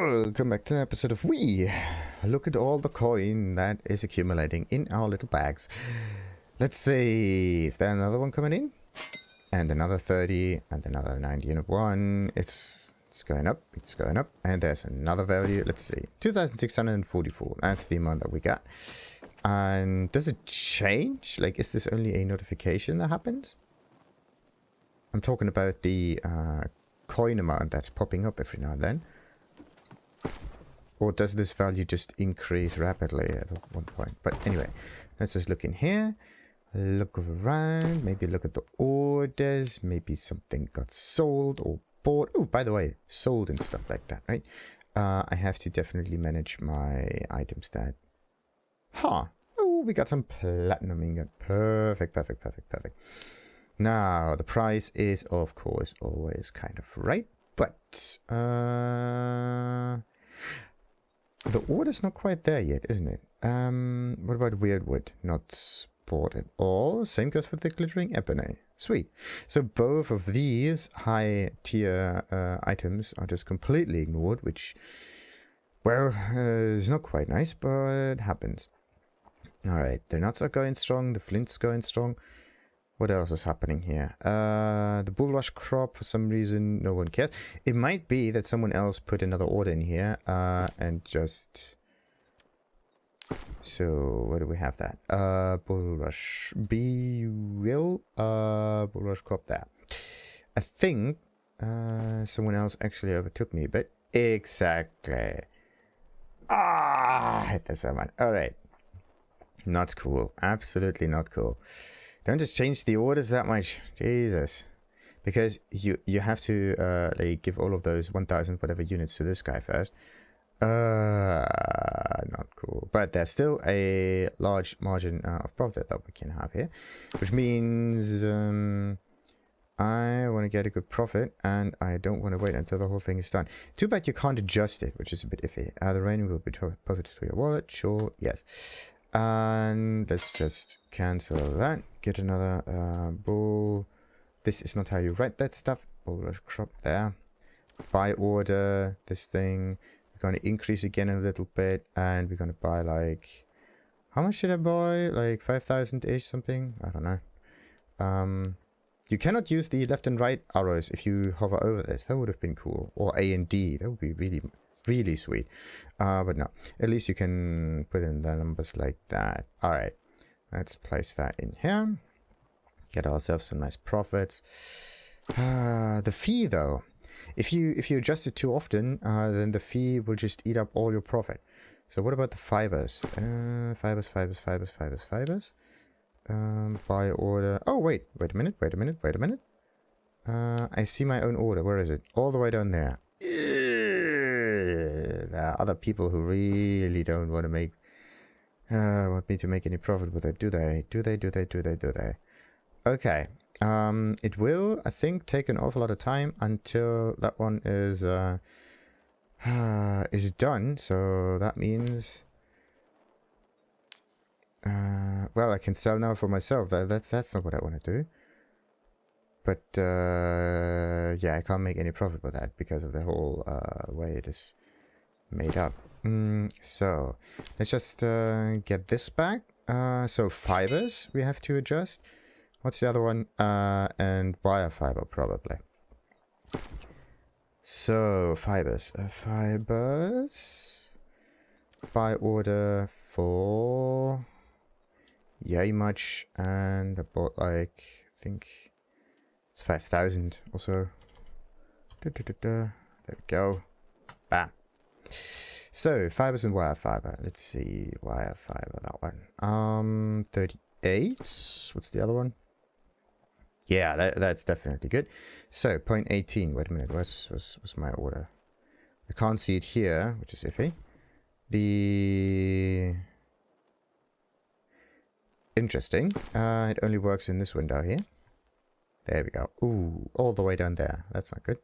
Welcome back to an episode of We. Look at all the coin that is accumulating in our little bags. Let's see, is there another one coming in? And another 30, and another 90 unit one. It's going up, it's going up. And there's another value, let's see, 2,644. That's the amount that we got. And does it change? Like, is this only a notification that happens? I'm talking about the coin amount that's popping up every now and then. Or does this value just increase rapidly at one point? But anyway, let's just look in here. Look around. Maybe look at the orders. Maybe something got sold or bought. Oh, by the way, sold and stuff like that, right? I have to definitely manage my item stat. Huh. Oh, we got some platinum ingot. Perfect, perfect, perfect, perfect. Now, the price is, of course, always kind of right. But, the order's not quite there yet, isn't it? What about weird wood? Not bought at all. Same goes for the glittering ebony. Sweet. So both of these high tier items are just completely ignored, which, well, is not quite nice, but happens. Alright, the nuts are going strong, the flint's going strong. What else is happening here? The bulrush crop, for some reason, no one cares. It might be that someone else put another order in here, and just... So, where do we have that? Bulrush bulrush crop there. I think, someone else actually overtook me, but exactly. I hit the summon. Alright. Not cool. Absolutely not cool. Don't just change the orders that much. Jesus. Because you have to like give all of those 1,000 whatever units to this guy first. Not cool. But there's still a large margin of profit that we can have here. Which means I want to get a good profit. And I don't want to wait until the whole thing is done. Too bad you can't adjust it, which is a bit iffy. The rain will be deposited to your wallet. Sure, yes. And let's just cancel that. Get another bull. This is not how you write that stuff. Bulrush crop there. Buy order. This thing. We're going to increase again a little bit. And we're going to buy like... How much should I buy? Like 5,000-ish something? I don't know. You cannot use the left and right arrows if you hover over this. That would have been cool. Or A and D. That would be really sweet. But no, at least you can put in the numbers like that. All right, let's place that in here. Get ourselves some nice profits. The fee though, if you adjust it too often, then the fee will just eat up all your profit. So what about the fibers? Fibers. Buy order. Oh wait a minute. I see my own order. Where is it? All the way down there. There are other people who really don't want to make want me to make any profit with it, do they? Do they? Okay. It will, I think, take an awful lot of time until that one is done. So that means well, I can sell now for myself. That's not what I want to do. But, yeah, I can't make any profit with that because of the whole way it is made up. So, let's just get this back. So, fibers we have to adjust. What's the other one? And wire fiber, probably. So, fibers. Fibers. Buy order for... Yay much. And I bought, like, I think... It's 5,000 or so. There we go. Bam. So, fibers and wire fiber. Let's see. Wire fiber, that one. 38. What's the other one? Yeah, that's definitely good. So, 0.18. Wait a minute. What's my order? I can't see it here, which is iffy. Interesting. It only works in this window here. There we go. Ooh, all the way down there. That's not good.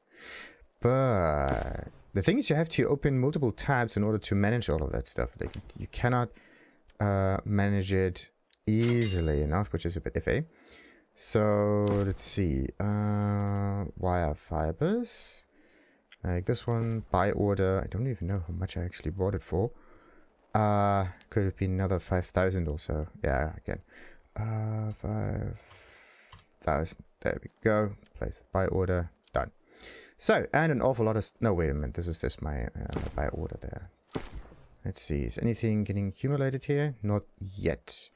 But the thing is, you have to open multiple tabs in order to manage all of that stuff. Like, you cannot manage it easily enough, which is a bit iffy. So let's see. Wire fibers. Like this one, buy order. I don't even know how much I actually bought it for. Could have been another 5,000 or so. Yeah, again. 5,000. There we go. Place the buy order. Done. So, and an awful lot of... No, wait a minute. This is my buy order there. Let's see. Is anything getting accumulated here? Not yet.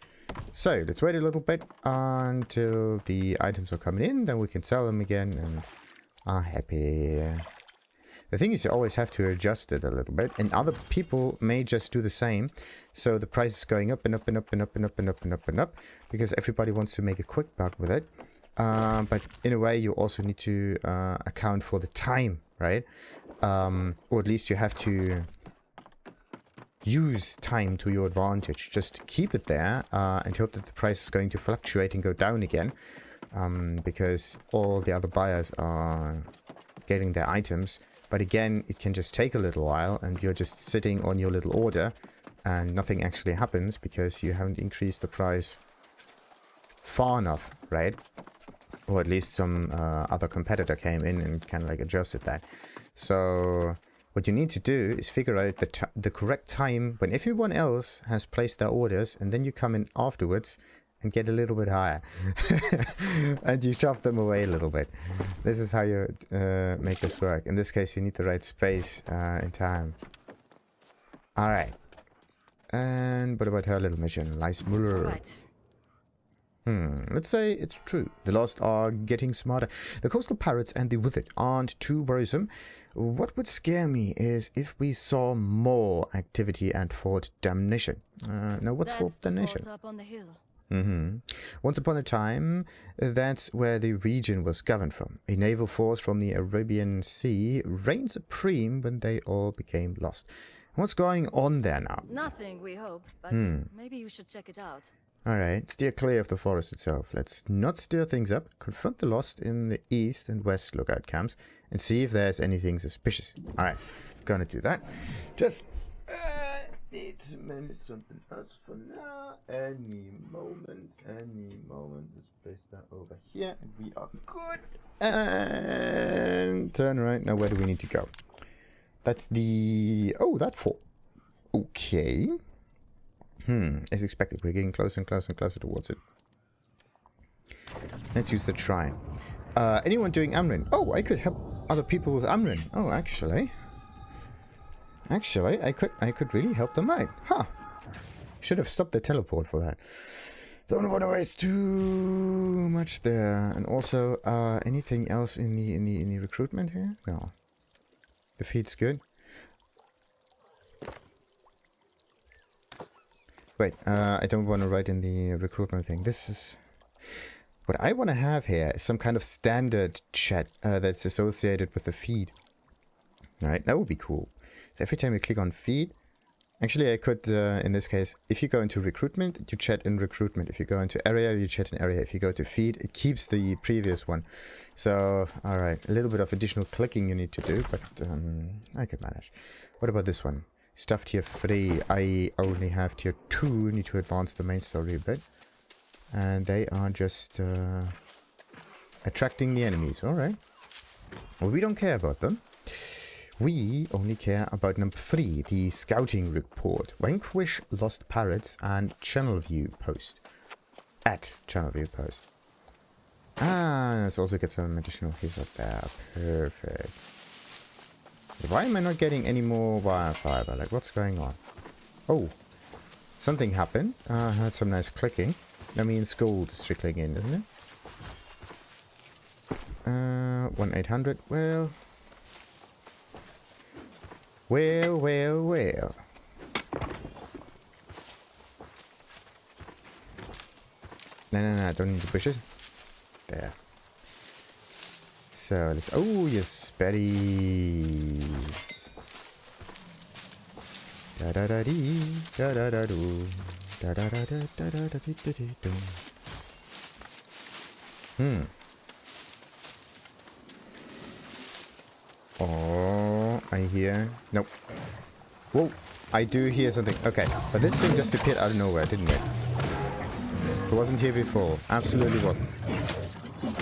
So, let's wait a little bit until the items are coming in. Then we can sell them again and are happy. The thing is, you always have to adjust it a little bit. And other people may just do the same. So, the price is going up and up and up and up and up and up and up and up. Because everybody wants to make a quick buck with it. But in a way, you also need to account for the time, right? Or at least you have to use time to your advantage. Just keep it there and hope that the price is going to fluctuate and go down again. Because all the other buyers are getting their items. But again, it can just take a little while and you're just sitting on your little order and nothing actually happens because you haven't increased the price far enough, right? Or at least some other competitor came in and kind of like adjusted that. So what you need to do is figure out the correct time when everyone else has placed their orders, and then you come in afterwards and get a little bit higher. And you shove them away a little bit. This is how you make this work. In this case, you need the right space and time. Alright. And what about her little mission? Lyse Muller. Right. Let's say it's true. The lost are getting smarter. The coastal pirates and the withered aren't too worrisome. What would scare me is if we saw more activity at Fort Damnation. Now, what's Fort Damnation? Fort up on the hill. Once upon a time, that's where the region was governed from. A naval force from the Arabian Sea reigned supreme when they all became lost. What's going on there now? Nothing, we hope, but maybe you should check it out. Alright, steer clear of the forest itself. Let's not stir things up. Confront the lost in the east and west lookout camps and see if there's anything suspicious. Alright, gonna do that. Just need to manage something else for now. Any moment. Let's place that over here and we are good. And turn right. Now where do we need to go? That's the... Oh, that fort. Okay. As expected, we're getting closer and closer and closer towards it. Let's use the shrine. Anyone doing Amrin? Oh, I could help other people with Amrin. Oh, actually, I could really help them out. Huh. Should have stopped the teleport for that. Don't want to waste too much there. And also, anything else in the recruitment here? No. The feed's good. Wait, I don't want to write in the recruitment thing. This is... What I want to have here is some kind of standard chat that's associated with the feed. Alright, that would be cool. So every time you click on feed... Actually, I could, in this case, if you go into recruitment, you chat in recruitment. If you go into area, you chat in area. If you go to feed, it keeps the previous one. So, alright, a little bit of additional clicking you need to do, but I could manage. What about this one? Stuff tier 3, I only have tier 2, need to advance the main story a bit. And they are just attracting the enemies, alright. Well, we don't care about them. We only care about number 3, the scouting report. Vanquish lost pirates and Channemlview post. At Channemlview post. Ah, let's also get some additional hits up there. Perfect. Why am I not getting any more wire fiber? Like, what's going on? Oh, something happened. I heard some nice clicking. That means gold is trickling in, isn't it? 1-800. Well. No, don't need to push it. There. So let's... Oh, yes, berries. Da-da-da-dee, da-da-da-doo, da-da-da-da-da-da-da-dee-doo. Oh, I hear... Nope. Whoa, I do hear something. Okay, but this thing just appeared out of nowhere, didn't it? It wasn't here before. Absolutely wasn't.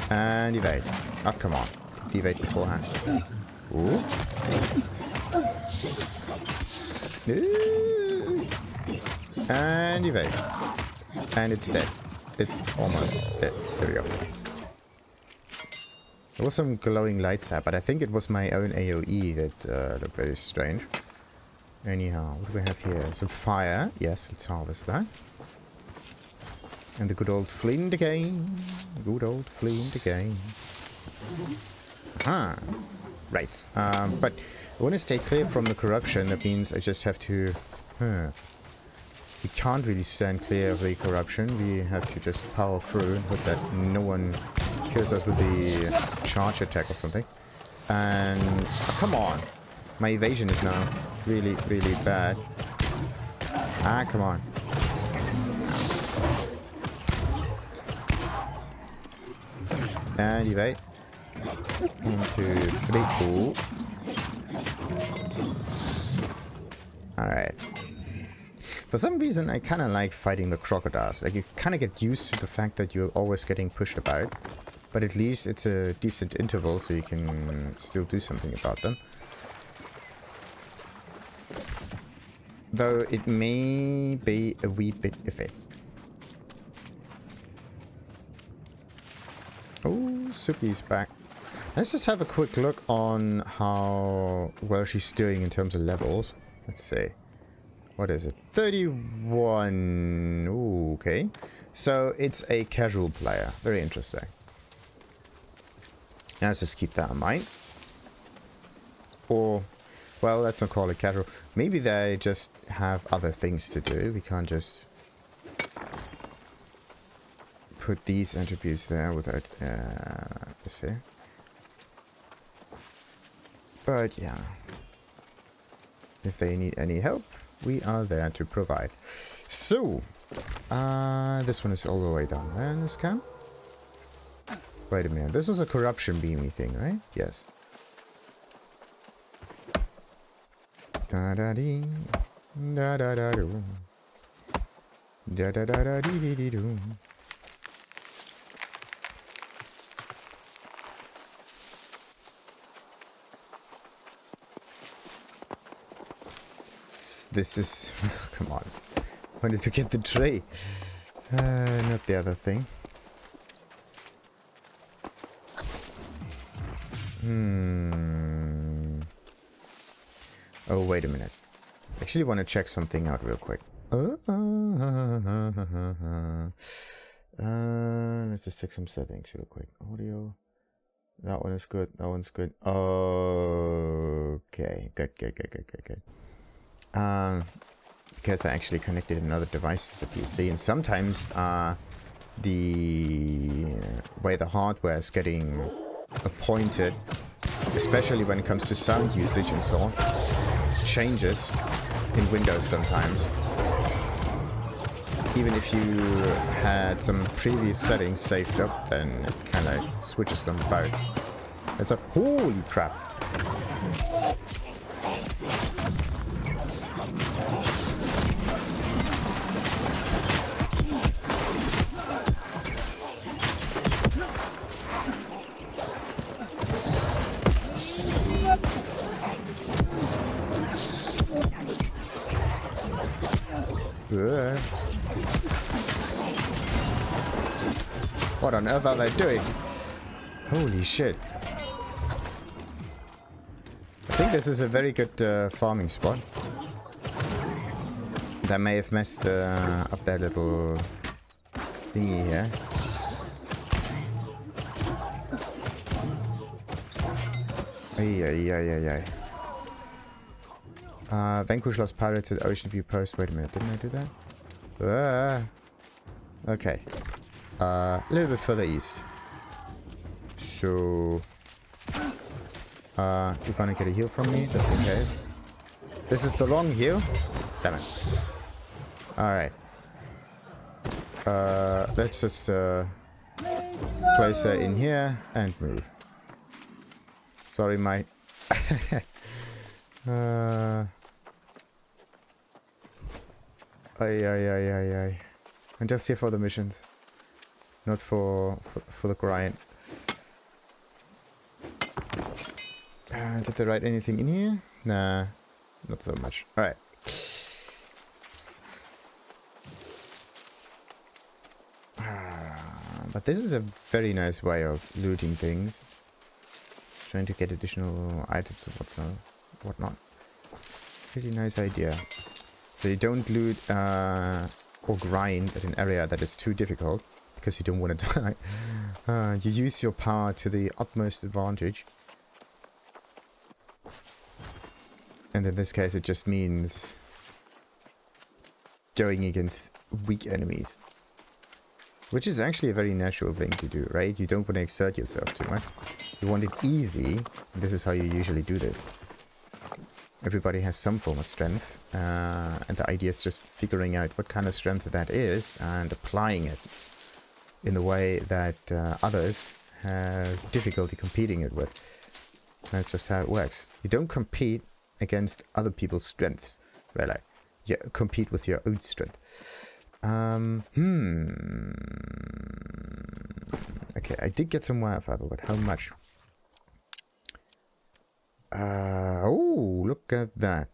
And evade. Oh, come on. Evade beforehand. Ooh. Ooh. And evade. And it's dead. It's almost dead. There we go. There was some glowing lights there, but I think it was my own AoE that looked very strange. Anyhow, what do we have here? Some fire. Yes, let's harvest that. And the good old flint again. Good old flint again. Aha. Right. But I want to stay clear from the corruption. That means I just have to... We can't really stand clear of the corruption. We have to just power through and hope that no one kills us with the charge attack or something. And... Oh, come on. My evasion is now really, really bad. Ah, come on. And evade. 1, 2, 3. Cool. Alright. For some reason, I kind of like fighting the crocodiles. Like, you kind of get used to the fact that you're always getting pushed about. But at least it's a decent interval, so you can still do something about them. Though it may be a wee bit iffy. Oh, Suki's back. Let's just have a quick look on how well she's doing in terms of levels. Let's see. What is it? 31. Ooh, okay. So it's a casual player. Very interesting. Now let's just keep that in mind. Or, well, let's not call it casual. Maybe they just have other things to do. We can't just put these attributes there without this here. But yeah, if they need any help, we are there to provide. So, this one is all the way down there in this camp. Wait a minute, this was a corruption beamy thing, right? Yes. Da da dee, da da da do, da da da da dee dee dee do. This is... come on. Wanted to get the tray. Not the other thing. Oh, wait a minute. I actually want to check something out real quick. Let's just check some settings real quick. Audio. That one is good. That one's good. Okay. Good. Because I actually connected another device to the PC, and sometimes the way the hardware is getting appointed, especially when it comes to sound usage and so on, changes in Windows sometimes. Even if you had some previous settings saved up, then it kind of switches them about. It's a holy crap. What on earth are they doing? Holy shit. I think this is a very good farming spot. They may have messed up their little thingy here. Ay. Vanquish lost pirates at Oceanview post. Wait a minute, didn't I do that? Okay. A little bit further east. So... you're gonna get a heal from me, just in case. This is the long heal? Damn it. Alright. Let's just place her in here and move. Sorry, my... Ay. I'm just here for the missions. Not for the grind. Did they write anything in here? Nah, not so much. Alright. But this is a very nice way of looting things. Trying to get additional items and whatnot. Pretty nice idea. So you don't loot or grind at an area that is too difficult, because you don't want to die. You use your power to the utmost advantage. And in this case it just means going against weak enemies. Which is actually a very natural thing to do, right? You don't want to exert yourself too much. You want it easy. This is how you usually do this. Everybody has some form of strength. And the idea is just figuring out what kind of strength that is and applying it in the way that others have difficulty competing it with. That's just how it works. You don't compete against other people's strengths, really. You compete with your own strength. Okay, I did get some wildfire, but how much? Oh, look at that.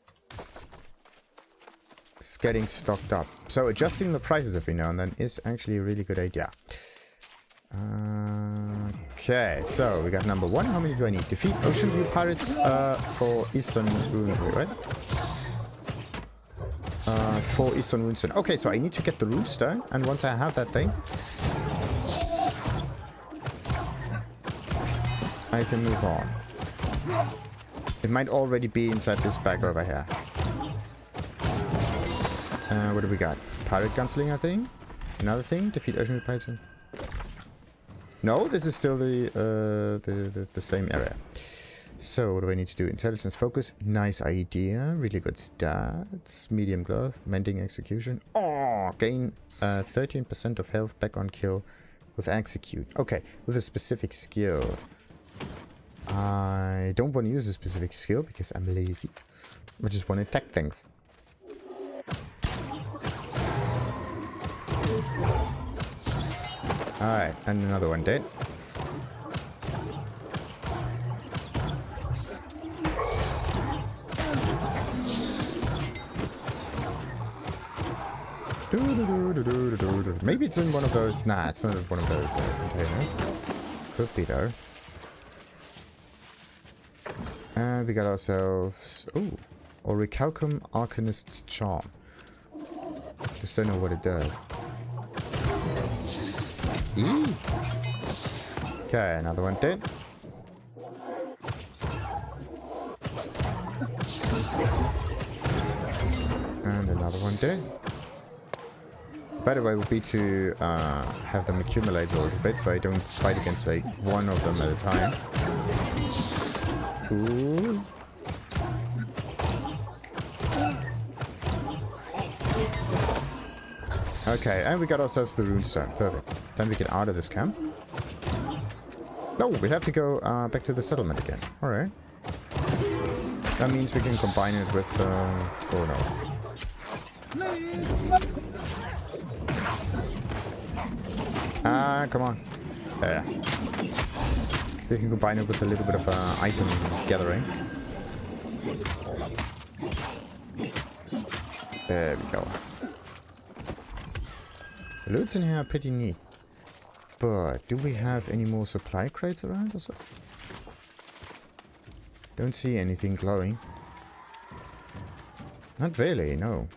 It's getting stocked up. So adjusting the prices every now and then is actually a really good idea. Okay, so we got number 1. How many do I need? Defeat Oceanview pirates for Eastern Runestone, right? For Eastern Runestone. Okay, so I need to get the Runestone, and once I have that thing, I can move on. It might already be inside this bag over here. What do we got? Pirate Gunslinger thing? Another thing? Defeat Oceanview pirates. No, this is still the same area. So, what do I need to do? Intelligence focus. Nice idea. Really good stats. Medium growth. Mending execution. Oh, gain 13% of health back on kill with execute. Okay, with a specific skill. I don't want to use a specific skill because I'm lazy. I just want to attack things. Alright, and another one dead. Maybe it's in one of those. Nah, it's not one of those containers. Could be though. And we got ourselves. Oh, Orichalcum Arcanist's Charm. Just don't know what it does. Eee. Okay, another one dead. And another one dead. Better way would be to have them accumulate a little bit so I don't fight against like one of them at a time. Cool. Okay, and we got ourselves the runestone. Perfect. Then we get out of this camp. No, we have to go back to the settlement again. Alright. That means we can combine it with... oh no. Ah, come on. There. We can combine it with a little bit of item gathering. There we go. The loots in here are pretty neat. But do we have any more supply crates around or so? Don't see anything glowing. Not really, no.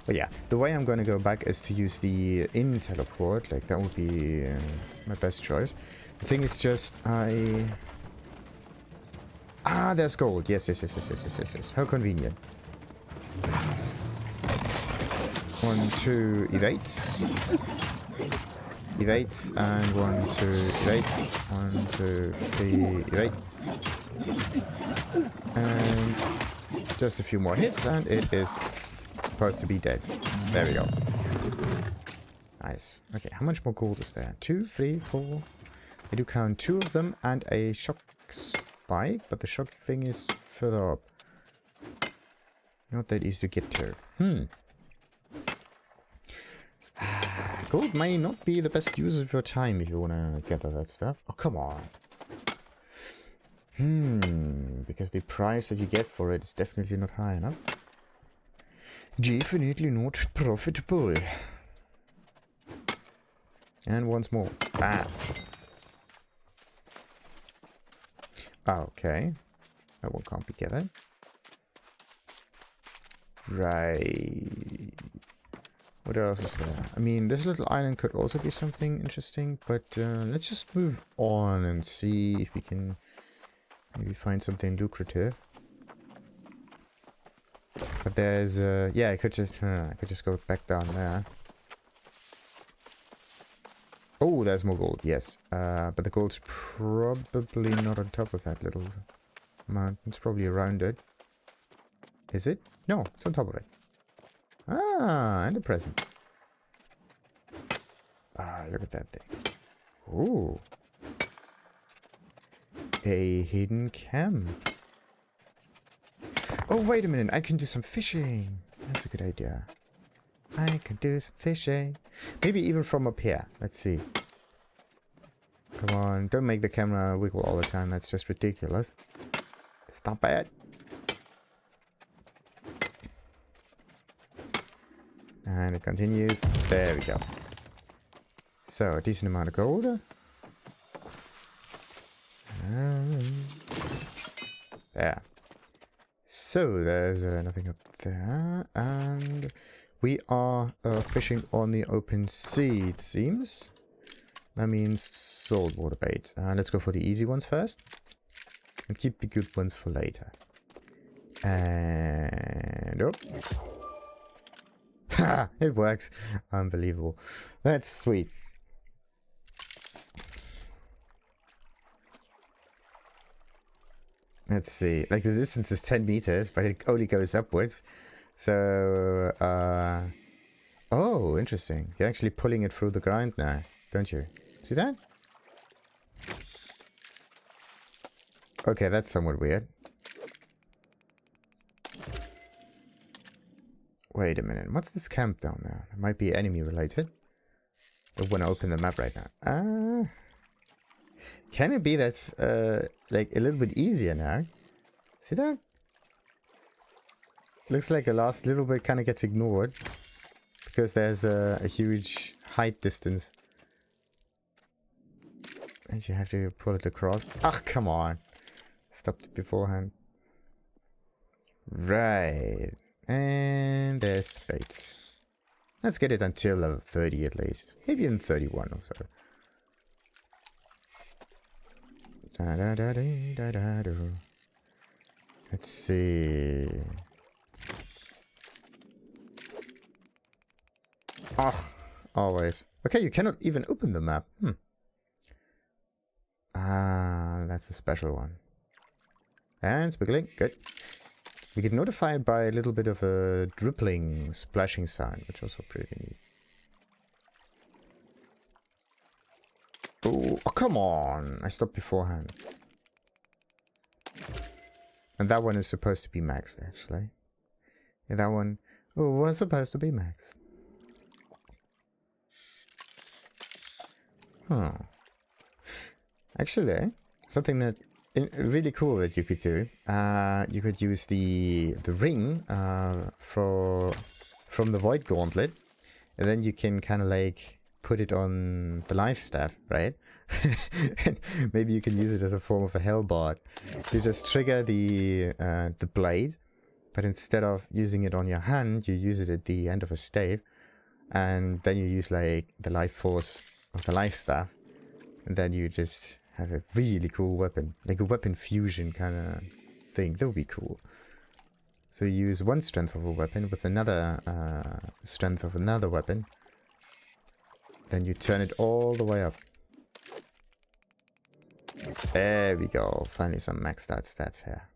But yeah, the way I'm going to go back is to use the inn teleport. Like, that would be my best choice. The thing is just, Ah, there's gold. Yes. How convenient. 1, 2, evades. Evades, and 1, 2, evade. 1, 2, 3, evade. And just a few more hits, and it is supposed to be dead. There we go. Nice. Okay, how much more gold is there? 2, 3, 4. I do count 2 of them and a shock spike, but the shock thing is further up. Not that easy to get to. Gold may not be the best use of your time if you want to gather that stuff. Oh, come on. Because the price that you get for it is definitely not high enough. Definitely not profitable. And once more. Bam. Okay. That one can't be gathered. Right. What else is there? I mean, this little island could also be something interesting, but let's just move on and see if we can maybe find something lucrative. But there's yeah, I could just go back down there. Oh, there's more gold. Yes, but the gold's probably not on top of that little mountain. It's probably around it. Is it? No, it's on top of it. Ah, and a present. Ah, look at that thing. Ooh. A hidden camp. Oh, wait a minute. I can do some fishing. That's a good idea. I can do some fishing. Maybe even from up here. Let's see. Come on. Don't make the camera wiggle all the time. That's just ridiculous. Stop it. And it continues. There we go. So, a decent amount of gold. There. So, there's nothing up there. And we are fishing on the open sea, it seems. That means saltwater bait. Let's go for the easy ones first. And keep the good ones for later. And... oh. Ha! It works. Unbelievable. That's sweet. Let's see. Like, the distance is 10 meters, but it only goes upwards. So, oh, interesting. You're actually pulling it through the ground now, don't you? See that? Okay, that's somewhat weird. Wait a minute. What's this camp down there? It might be enemy related. Don't want to open the map right now. Can it be that's like a little bit easier now? See that? Looks like the last little bit kind of gets ignored because there's a huge height distance. And you have to pull it across. Ah, come on. Stopped it beforehand. Right. And there's the bait. Let's get it until level 30 at least. Maybe even 31 or so. Let's see. Oh, always. Okay, you cannot even open the map. Ah, that's a special one. And squiggling. Good. We get notified by a little bit of a dribbling, splashing sound, which is also pretty neat. Oh, come on! I stopped beforehand. And that one is supposed to be maxed, actually. Yeah, that one was supposed to be maxed. Huh. Actually, something that really cool that you could do. You could use the ring from the Void Gauntlet, and then you can kind of like put it on the life staff, right? And maybe you can use it as a form of a hellbard. You just trigger the blade, but instead of using it on your hand, you use it at the end of a stave, and then you use like the life force of the life staff, and then you just have a really cool weapon, like a weapon fusion kind of thing. That would be cool. So you use one strength of a weapon with another strength of another weapon. Then you turn it all the way up. There we go. Finally some maxed out stats here.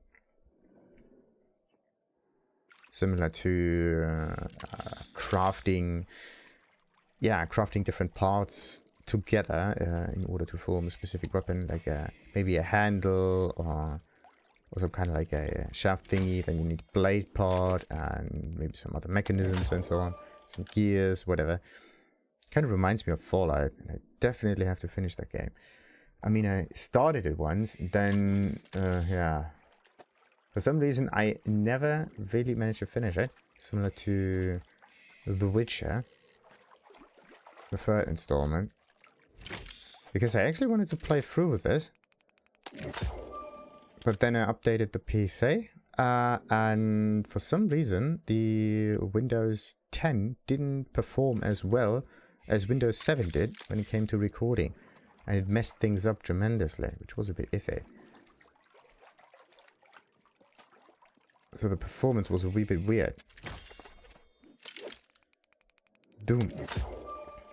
Similar to crafting. Yeah, crafting different parts together in order to form a specific weapon, like maybe a handle or some kind of like a shaft thingy. Then you need a blade part and maybe some other mechanisms and so on, some gears, whatever. Kind of reminds me of Fallout, and I definitely have to finish that game. I mean, I started it once, then, yeah. For some reason, I never really managed to finish it. Similar to The Witcher. The third installment. Because I actually wanted to play through with this. But then I updated the PC. And for some reason, the Windows 10 didn't perform as well as Windows 7 did when it came to recording. And it messed things up tremendously, which was a bit iffy. So the performance was a wee bit weird. Doom.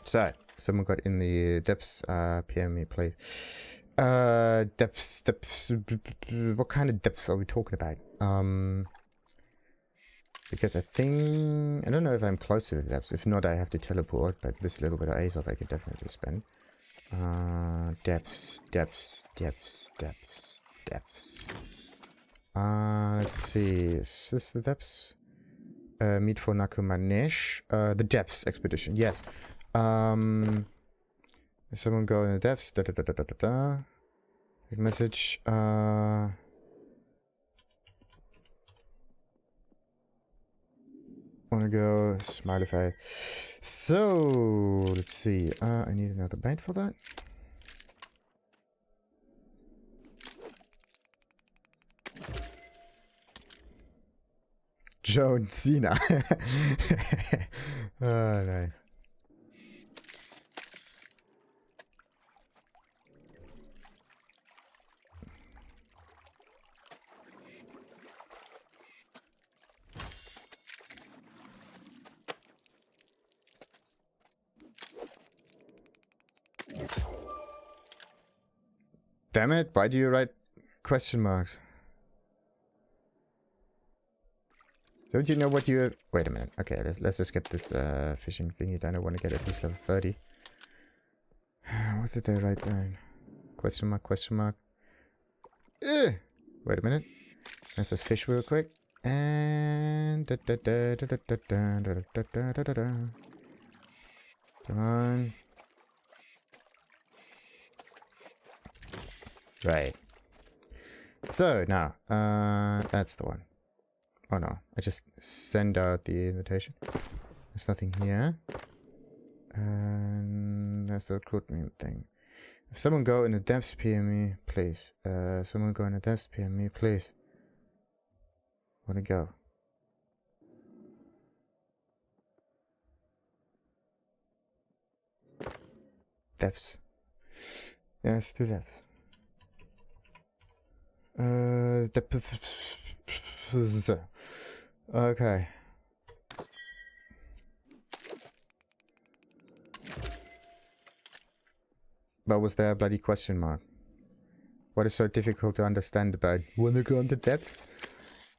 So, someone got in the depths, PM me, please. Depths, what kind of depths are we talking about? Because I don't know if I'm close to the depths. If not, I have to teleport, but this little bit of Ace I could definitely spend. Depths. Let's see. Is this the depths? Meet for Nakumanesh. The depths expedition. Yes. Is someone go in the depths? Message. Wanna go smiley face. So let's see. I need another bait for that. John Cena. Oh, nice. Damn it, why do you write question marks? Don't you know what you... Wait a minute. Okay, let's just get this fishing thingy done. I want to get at least level 30. What did they write down? Question mark, question mark. Wait a minute. Let's just fish real quick. And... Come on. Right. So, now, that's the one. Oh no, I just send out the invitation. There's nothing here. And that's the recruitment thing. If someone go in the depths, PM me, please. Someone go in the depths, PM me, please. Wanna go? Depths. Yes, do that. Depths. Okay. What was there a bloody question mark? What is so difficult to understand about wanna go into depth?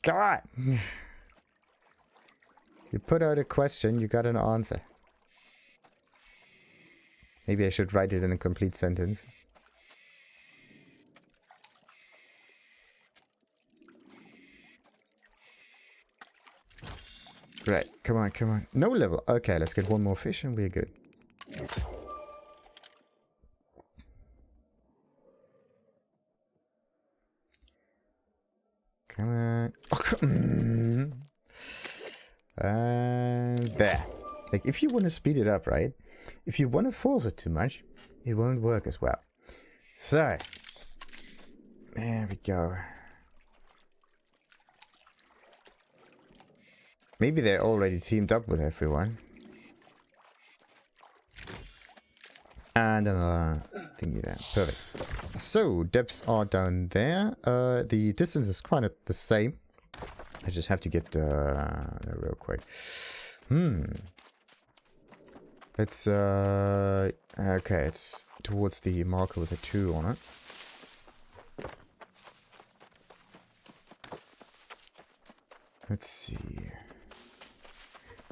Come on! You put out a question, you got an answer. Maybe I should write it in a complete sentence. Right, come on, come on. No level. Okay, let's get one more fish and we're good. Come on. Oh, and there. Like, if you want to speed it up, right? If you want to force it too much, it won't work as well. So, there we go. Maybe they're already teamed up with everyone. And another thingy there. Perfect. So, depths are down there. The distance is kind of the same. I just have to get real quick. It's okay, it's towards the marker with a 2 on it. Let's see.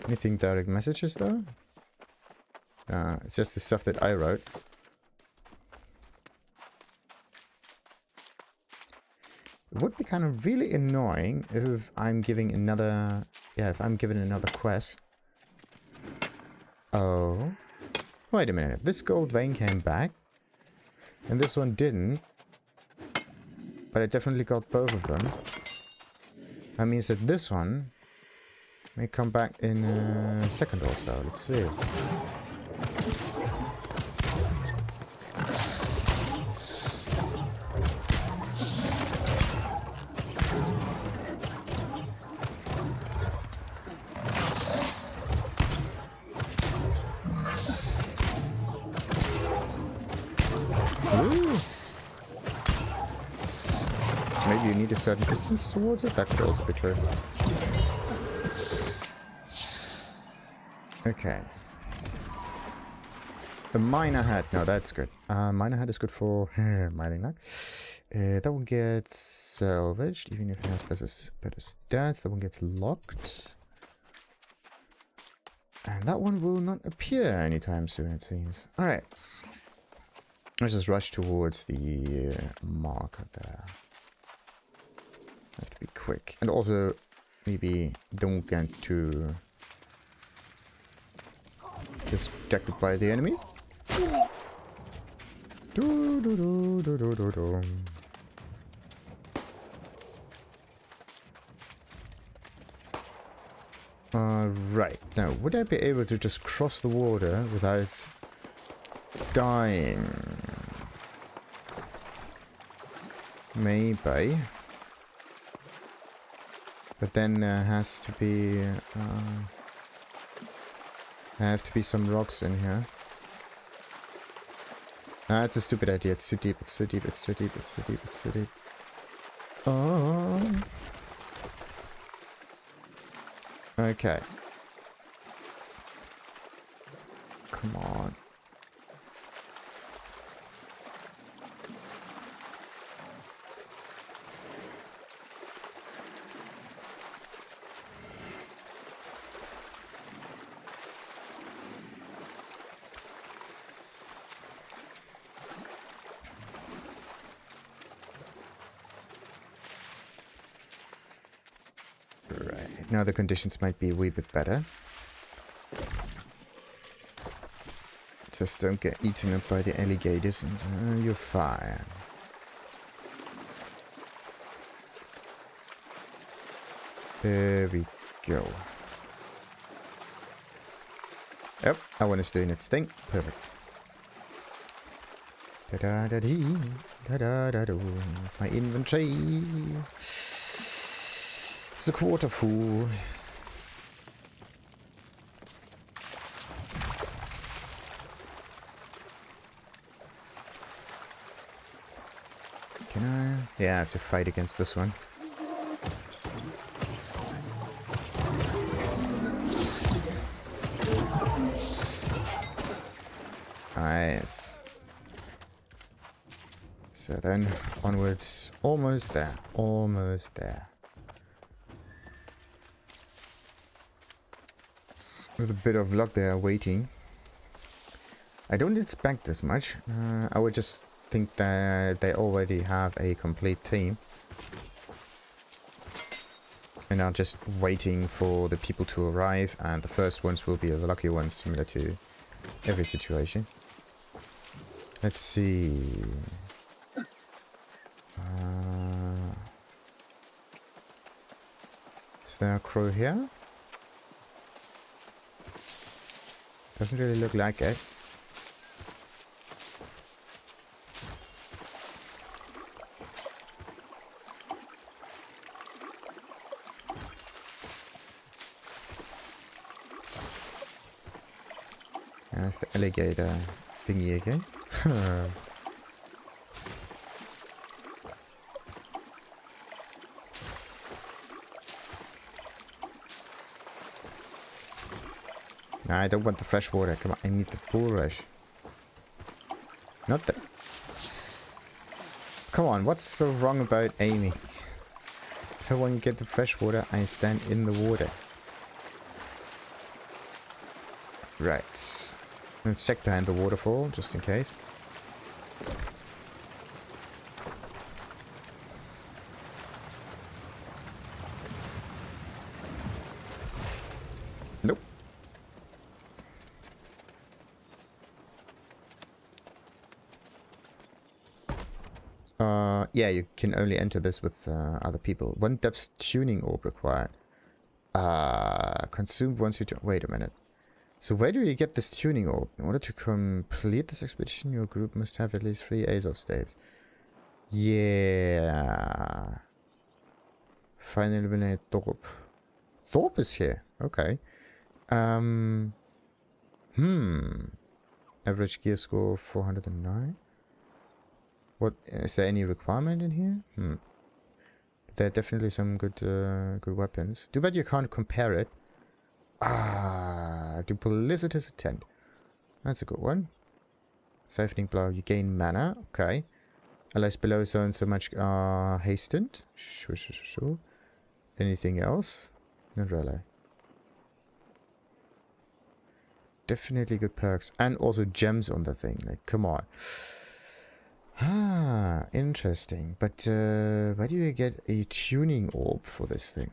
Anything direct messages though? It's just the stuff that I wrote. It would be kind of really annoying if I'm giving another... Yeah, if I'm given another quest. Oh. Wait a minute. This gold vein came back. And this one didn't. But I definitely got both of them. That means that this one may come back in a second or so. Let's see. Ooh. Maybe you need a certain distance towards it. That could also be true. Okay. The miner hat. No, that's good. Miner hat is good for mining luck. That one gets salvaged, even if it has better stats. That one gets locked. And that one will not appear anytime soon, it seems. Alright. Let's just rush towards the marker there. Have to be quick. And also, maybe don't get too distracted by the enemies. Do, do, do, do, do, do, do. Right. Now, would I be able to just cross the water without dying? Maybe. But then there has to be... have to be some rocks in here. It's a stupid idea. It's too deep. It's too deep. It's too deep. It's too deep. It's too deep. Oh. Okay. Come on. Right. Now the conditions might be a wee bit better. Just don't get eaten up by the alligators and you're fine. There we go. Yep, that one is doing its thing. Perfect. Da-da-da-dee, da-da-da-do. My inventory is a quarter full. Can I? Yeah, I have to fight against this one. Nice. So then, onwards. Almost there. Almost there. With a bit of luck they are waiting. I don't expect this much. I would just think that they already have a complete team. And are just waiting for the people to arrive, and the first ones will be the lucky ones, similar to every situation. Let's see. Is there a crow here? Doesn't really look like it. That's the alligator thingy again. I don't want the fresh water. Come on, I need the pool rush. Not the... Come on, what's so wrong about aiming? If I want to get the fresh water, I stand in the water. Right. Let's check behind the waterfall, just in case. Nope. Yeah, you can only enter this with other people. 1 depth tuning orb required. Consumed once you... Wait a minute. So where do you get this tuning orb? In order to complete this expedition, your group must have at least 3 Azov staves. Yeah. Finally eliminate Thorpe. Thorpe is here. Okay. Average gear score 409. What is there any requirement in here? There are definitely some good weapons. Too bad you can't compare it. Duplicitous Attent. That's a good one. Siphoning Blow, you gain mana. Okay. Allies below zone so much hastened. Sure. Anything else? Not really. Definitely good perks. And also gems on the thing. Like, come on. Interesting. But where do you get a tuning orb for this thing?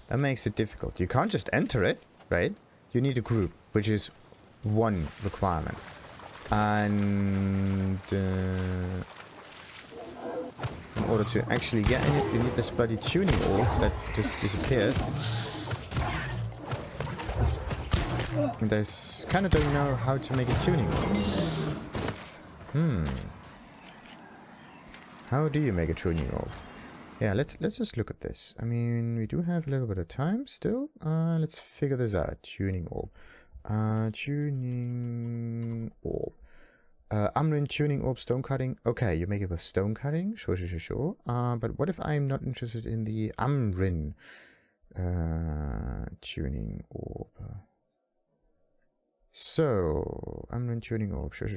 That makes it difficult. You can't just enter it, right? You need a group, which is 1 requirement. And in order to actually get in it, you need this bloody tuning orb that just disappeared. And I kind of don't know how to make a tuning orb. How do you make a tuning orb? Yeah, let's just look at this. I mean, we do have a little bit of time still. Let's figure this out. Tuning orb. Tuning orb. Amrin tuning orb, stone cutting. Okay, you make it with stone cutting. Sure. But what if I'm not interested in the Amrin tuning orb? So, Amrin tuning orb. Sure.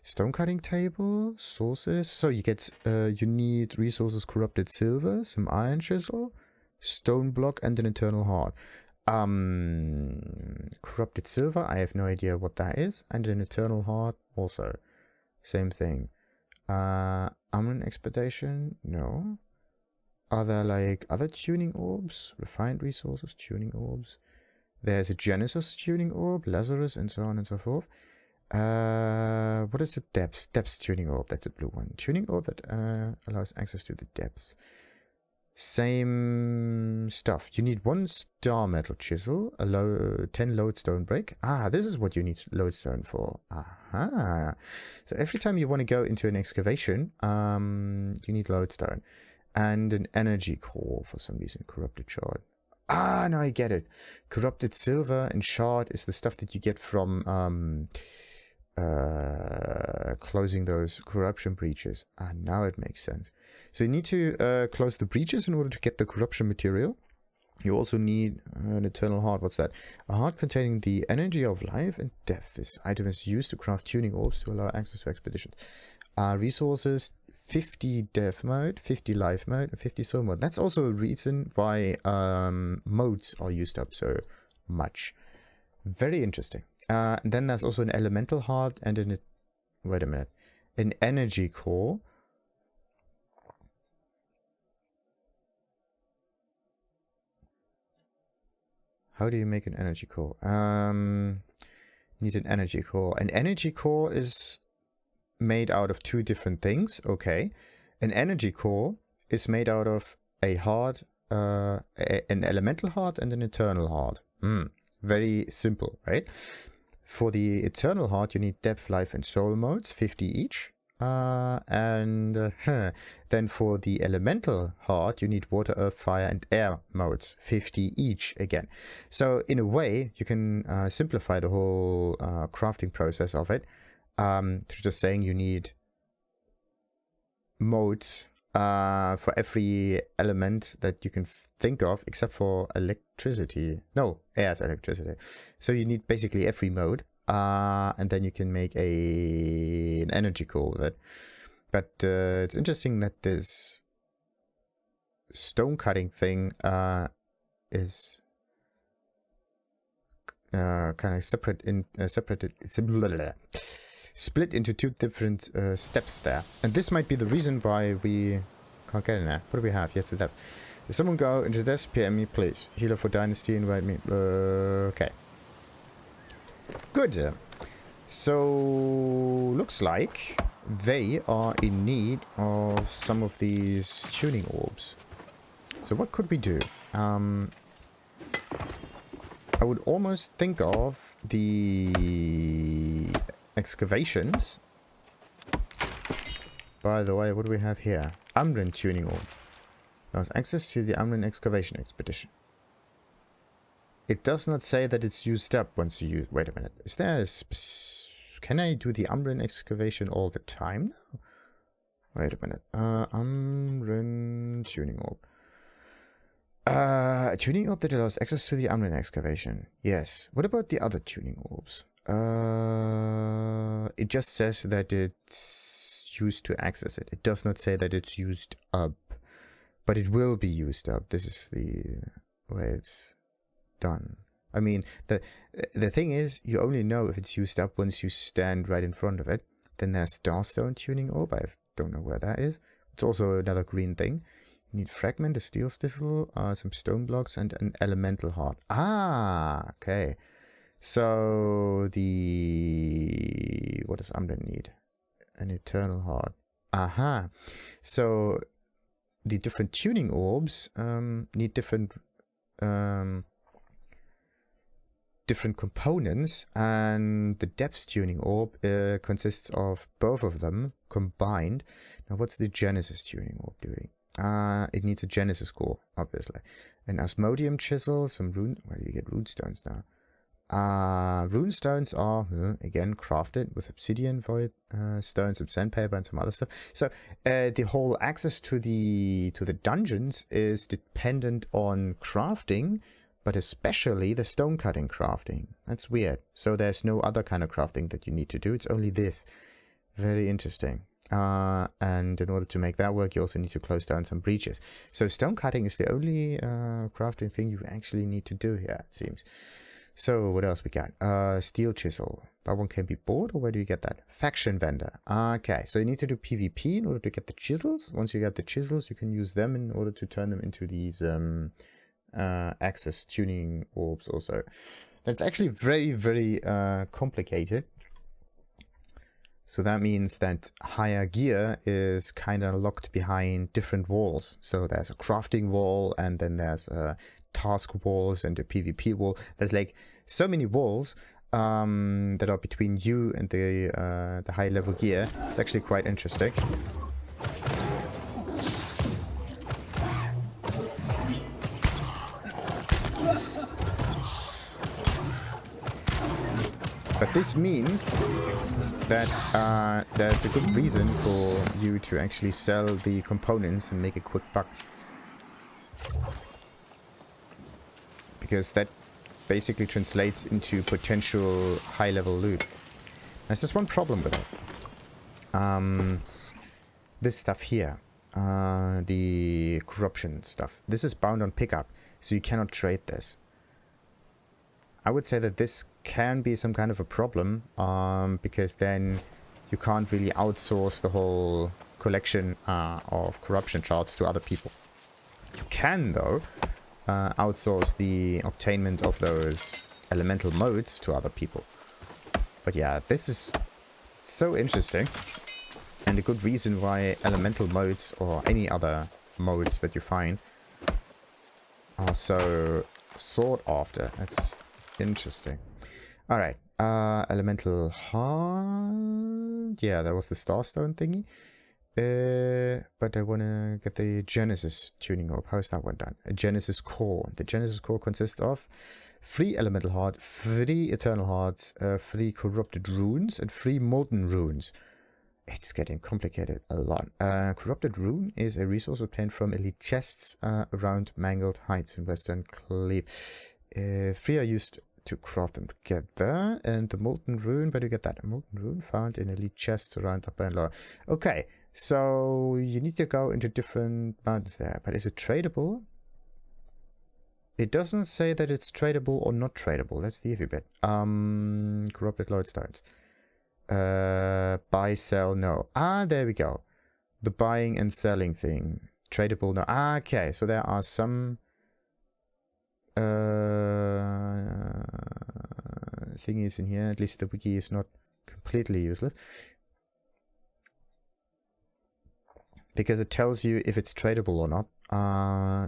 Stone cutting table, sources. So you get, you need resources, corrupted silver, some iron chisel, stone block, and an eternal heart. Corrupted silver, I have no idea what that is, and an eternal heart also. Same thing. Amrin expedition, no. Are there like other tuning orbs? Refined resources, tuning orbs. There's a Genesis tuning orb, Lazarus, and so on and so forth. What is the depths? Depths tuning orb, that's a blue one. Tuning orb that allows access to the depths. Same stuff. You need 1 star metal chisel, a 10 lodestone brick. This is what you need lodestone for. So every time you want to go into an excavation, you need lodestone. And an energy core for some reason. Corrupted shard. No, I get it. Corrupted silver and shard is the stuff that you get from closing those corruption breaches. Now it makes sense. So you need to close the breaches in order to get the corruption material. You also need an eternal heart. What's that? A heart containing the energy of life and death. This item is used to craft tuning orbs to allow access to expeditions. Resources, 50 death mode, 50 life mode, and 50 soul mode. That's also a reason why modes are used up so much. Very interesting. And then there's also an elemental heart and an... Wait a minute. An energy core. How do you make an energy core? Need an energy core. An energy core is made out of 2 different things. Okay. An energy core is made out of a heart, an elemental heart and an eternal heart. Very simple, right? For the eternal heart, you need depth, life, and soul modes, 50 each. Then for the elemental heart, you need water, earth, fire, and air modes, 50 each again. So in a way, you can simplify the whole crafting process of it. Through just saying you need modes for every element that you can think of, except for electricity. No, air is electricity. So you need basically every mode, and then you can make an energy core with it. But it's interesting that this stone cutting thing is kind of split into 2 different steps there. And this might be the reason why we can't get in there. What do we have? Yes, it does. If someone go into this, PM me, please. Healer for Dynasty, invite me. Okay. Good. So, looks like they are in need of some of these tuning orbs. So what could we do? I would almost think of the excavations. By the way, what do we have here? Amrin tuning orb. Allows access to the Amrin excavation expedition. It does not say that it's used up once you use... Wait a minute. Is there a... Can I do the Amrin excavation all the time now? Wait a minute. Amrin tuning orb. A tuning orb that allows access to the Amrin excavation. Yes. What about the other tuning orbs? It just says that it's used to access it. It does not say that it's used up. But it will be used up. This is the way it's done. I mean, the thing is, you only know if it's used up once you stand right in front of it. Then there's Starstone tuning orb. I don't know where that is. It's also another green thing. You need a fragment, a steel stisel, some stone blocks, and an elemental heart. Ah, okay. So the... What does Amrin need? An eternal heart. Aha. So the different tuning orbs need different different components, and the depths tuning orb consists of both of them combined. Now, what's the Genesis tuning orb doing? It needs a Genesis core, obviously. An Asmodium chisel, some rune... Where do you get rune stones now? Rune stones are, again, crafted with obsidian, void stones, some sandpaper, and some other stuff. So, the whole access to the dungeons is dependent on crafting, but especially the stone cutting crafting. That's weird. So there's no other kind of crafting that you need to do. It's only this. Very interesting. And in order to make that work, you also need to close down some breaches. So stone cutting is the only crafting thing you actually need to do here, it seems. So what else we got? Steel chisel. That one can be bought, or where do you get that? Faction vendor. Okay, so you need to do PvP in order to get the chisels. Once you get the chisels, you can use them in order to turn them into these... access tuning orbs also. That's actually very, very complicated. So that means that higher gear is kind of locked behind different walls. So there's a crafting wall, and then there's task walls and a PvP wall. There's like so many walls that are between you and the high level gear. It's actually quite interesting. But this means that there's a good reason for you to actually sell the components and make a quick buck. Because that basically translates into potential high-level loot. There's just one problem with it. This stuff here. The corruption stuff. This is bound on pickup, so you cannot trade this. I would say that this can be some kind of a problem, because then you can't really outsource the whole collection of corruption charts to other people. You can, though, outsource the obtainment of those elemental modes to other people. But yeah, this is so interesting, and a good reason why elemental modes, or any other modes that you find, are so sought after. That's interesting. Alright, elemental heart. Yeah, that was the starstone thingy. But I want to get the Genesis tuning orb. How is that one done? A Genesis core. The Genesis core consists of 3 elemental heart, 3 eternal hearts, 3 corrupted runes, and 3 molten runes. It's getting complicated a lot. Corrupted rune is a resource obtained from elite chests around Mangled Heights in Western Cleve. 3 are used to craft them together. And the molten rune, where do you get that? A molten rune found in elite chests around upper and lower. Okay, so you need to go into different mountains there. But is it tradable? It doesn't say that it's tradable or not tradable. That's the iffy bit. Corrupted lodestones. Buy, sell, no. Ah, there we go. The buying and selling thing. Tradable, no. Ah, okay, so there are some thingies in here. At least the wiki is not completely useless. because it tells you if it's tradable or not.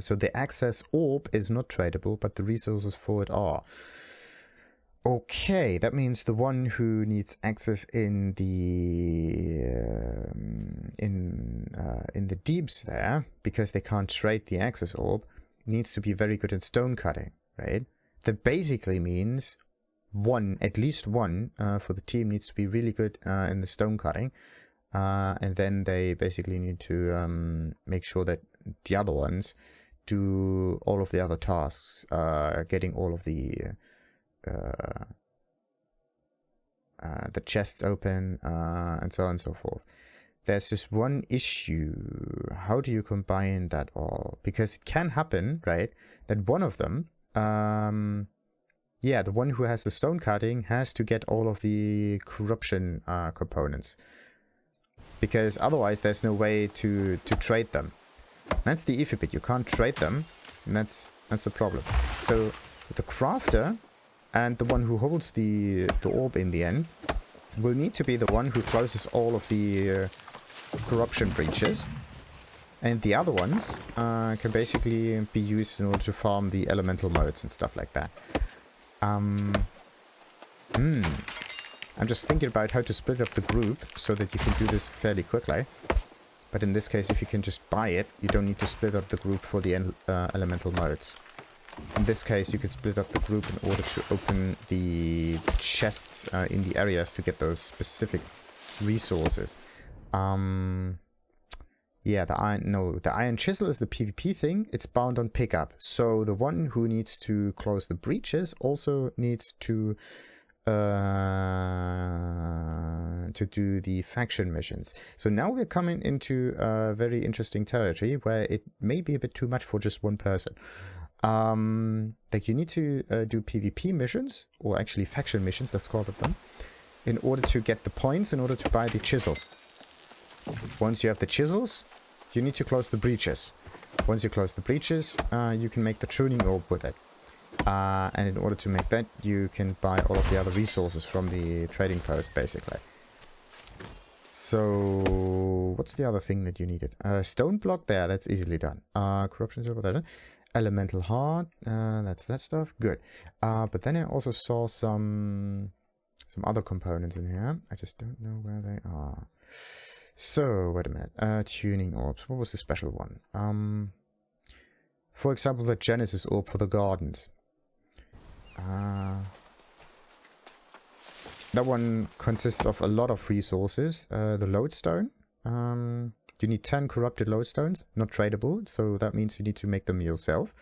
So the access orb is not tradable, but the resources for it are. Okay, that means the one who needs access in the deeps there, because they can't trade the access orb, needs to be very good in stone cutting, right? That basically means at least one for the team needs to be really good in the stone cutting, and then they basically need to make sure that the other ones do all of the other tasks, getting all of the chests open, and so on and so forth. There's just one issue. How do you combine that all? Because it can happen, right, that one of them, the one who has the stone cutting has to get all of the corruption components. Because otherwise there's no way to trade them. That's the iffy bit. You can't trade them, and that's a problem. So the crafter and the one who holds the orb in the end will need to be the one who closes all of the corruption breaches, and the other ones can basically be used in order to farm the elemental modes and stuff like that. I'm just thinking about how to split up the group so that you can do this fairly quickly. But in this case, if you can just buy it, you don't need to split up the group for the elemental modes. In this case, you could split up the group in order to open the chests in the areas to get those specific resources. Yeah, the iron chisel is the PvP thing. It's bound on pickup. So the one who needs to close the breaches also needs to do the faction missions. So now we're coming into a very interesting territory where it may be a bit too much for just one person. Like you need to do PvP missions, or actually faction missions, let's call them, in order to get the points, in order to buy the chisels. Once you have the chisels, you need to close the breaches. Once you close the breaches, you can make the tuning orb with it. And in order to make that, you can buy all of the other resources from the trading post, basically. So, what's the other thing that you needed? Stone block there, that's easily done. Corruption silver there. Elemental heart, that's that stuff. Good. But then I also saw some other components in here. I just don't know where they are. So, wait a minute. Tuning orbs. What was the special one? For example, the Genesis orb for the gardens. That one consists of a lot of resources. The lodestone. You need 10 corrupted lodestones, not tradable, so that means you need to make them yourself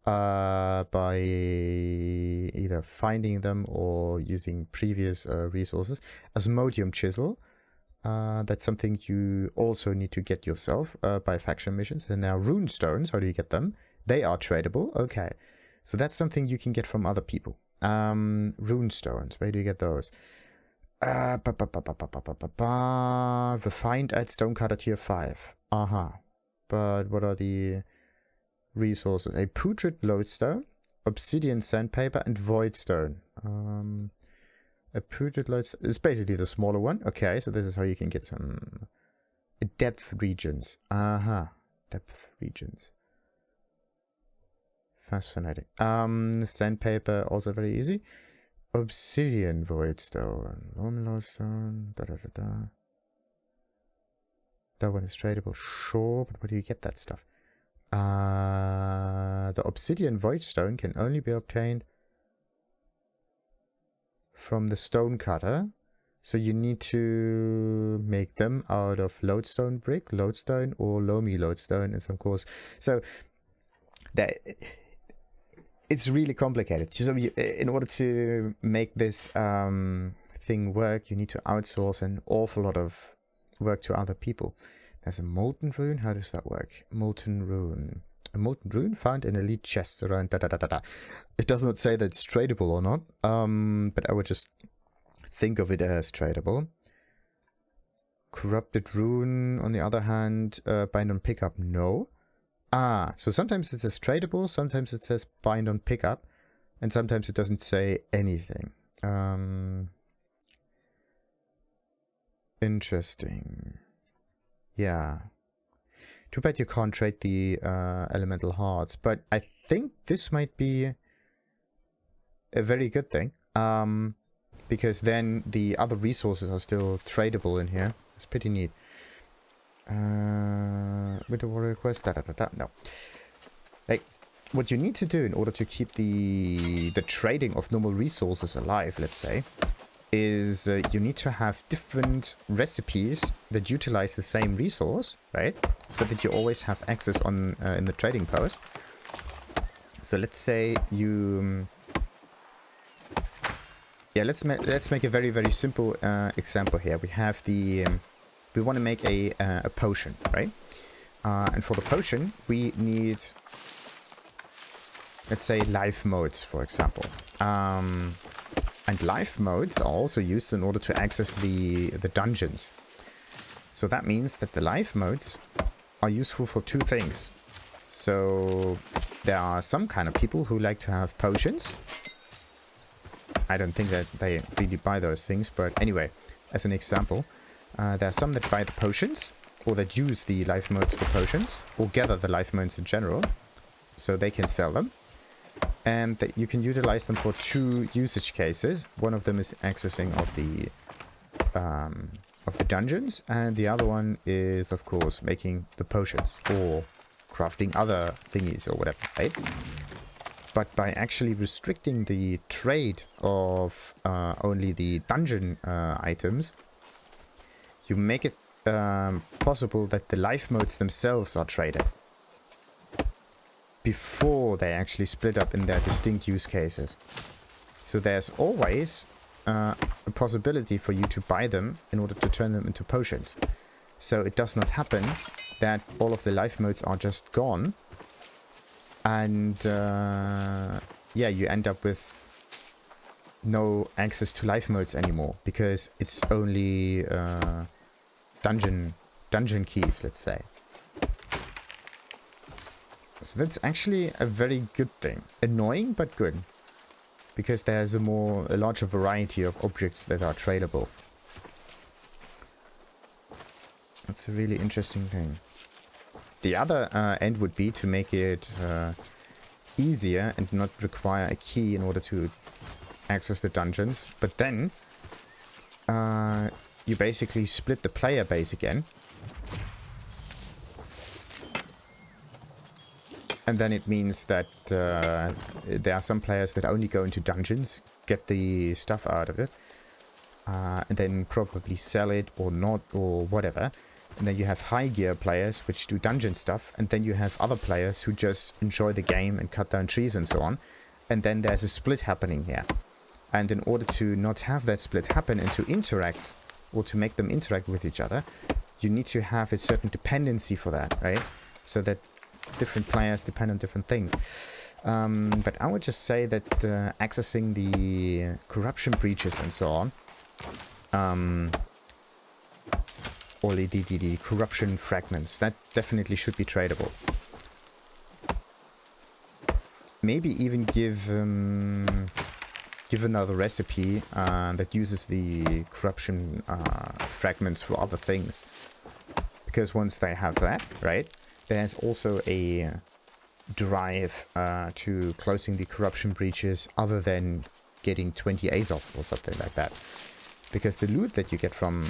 by either finding them or using previous resources. Asmodium chisel, that's something you also need to get yourself by faction missions. And now rune stones, how do you get them? They are tradable, okay. So that's something you can get from other people. Rune stones, where do you get those? Refined at Stonecutter tier 5. But what are the resources? A putrid lodestone, obsidian sandpaper, and voidstone. A putrid lodestone is basically the smaller one. Okay, so this is how you can get some depth regions. Depth regions. Fascinating. Sandpaper, also very easy. Obsidian voidstone, lodestone, That one is tradable, sure, but where do you get that stuff? The obsidian voidstone can only be obtained from the stone cutter, so you need to make them out of lodestone brick, lodestone, or loamy lodestone in some course. So that. It's really complicated. So in order to make this thing work, you need to outsource an awful lot of work to other people. There's a molten rune. How does that work? Molten rune. A molten rune found in elite chests around It does not say that it's tradable or not, but I would just think of it as tradable. Corrupted rune, on the other hand, bind on pickup, no. So sometimes it says tradable, sometimes it says bind on pickup, and sometimes it doesn't say anything. Interesting. Yeah. Too bad you can't trade the elemental hearts, but I think this might be a very good thing. Because then the other resources are still tradable in here. It's pretty neat. Winter water request, no. Like, what you need to do in order to keep the trading of normal resources alive, let's say, is you need to have different recipes that utilize the same resource, right? So that you always have access on in the trading post. So let's say you... yeah, let's make a very, very simple example here. We have the... we want to make a potion, right? And for the potion, we need... let's say life modes, for example. And life modes are also used in order to access the dungeons. So that means that the life modes are useful for two things. So there are some kind of people who like to have potions. I don't think that they really buy those things, but anyway, as an example, there are some that buy the potions, or that use the life modes for potions, or gather the life modes in general, so they can sell them. And that you can utilize them for two usage cases. One of them is accessing of the dungeons, and the other one is, of course, making the potions or crafting other thingies or whatever, right? But by actually restricting the trade of only the dungeon items, you make it possible that the life modes themselves are traded before they actually split up in their distinct use cases. So there's always a possibility for you to buy them in order to turn them into potions. So it does not happen that all of the life modes are just gone, and yeah, you end up with no access to life modes anymore, because it's only dungeon keys, let's say. So that's actually a very good thing. Annoying, but good. Because there's a larger variety of objects that are tradable. That's a really interesting thing. The other end would be to make it easier and not require a key in order to access the dungeons. But then you basically split the player base again. And then it means that there are some players that only go into dungeons, get the stuff out of it, and then probably sell it or not or whatever. And then you have high gear players which do dungeon stuff, and then you have other players who just enjoy the game and cut down trees and so on. And then there's a split happening here. And in order to not have that split happen and to interact, or to make them interact with each other, you need to have a certain dependency for that, right? So that different players depend on different things. But I would just say that accessing the corruption breaches and so on, or the corruption fragments, that definitely should be tradable. Maybe even give another recipe that uses the corruption fragments for other things. Because once they have that, right, there's also a drive to closing the corruption breaches other than getting 20 A's off or something like that. Because the loot that you get from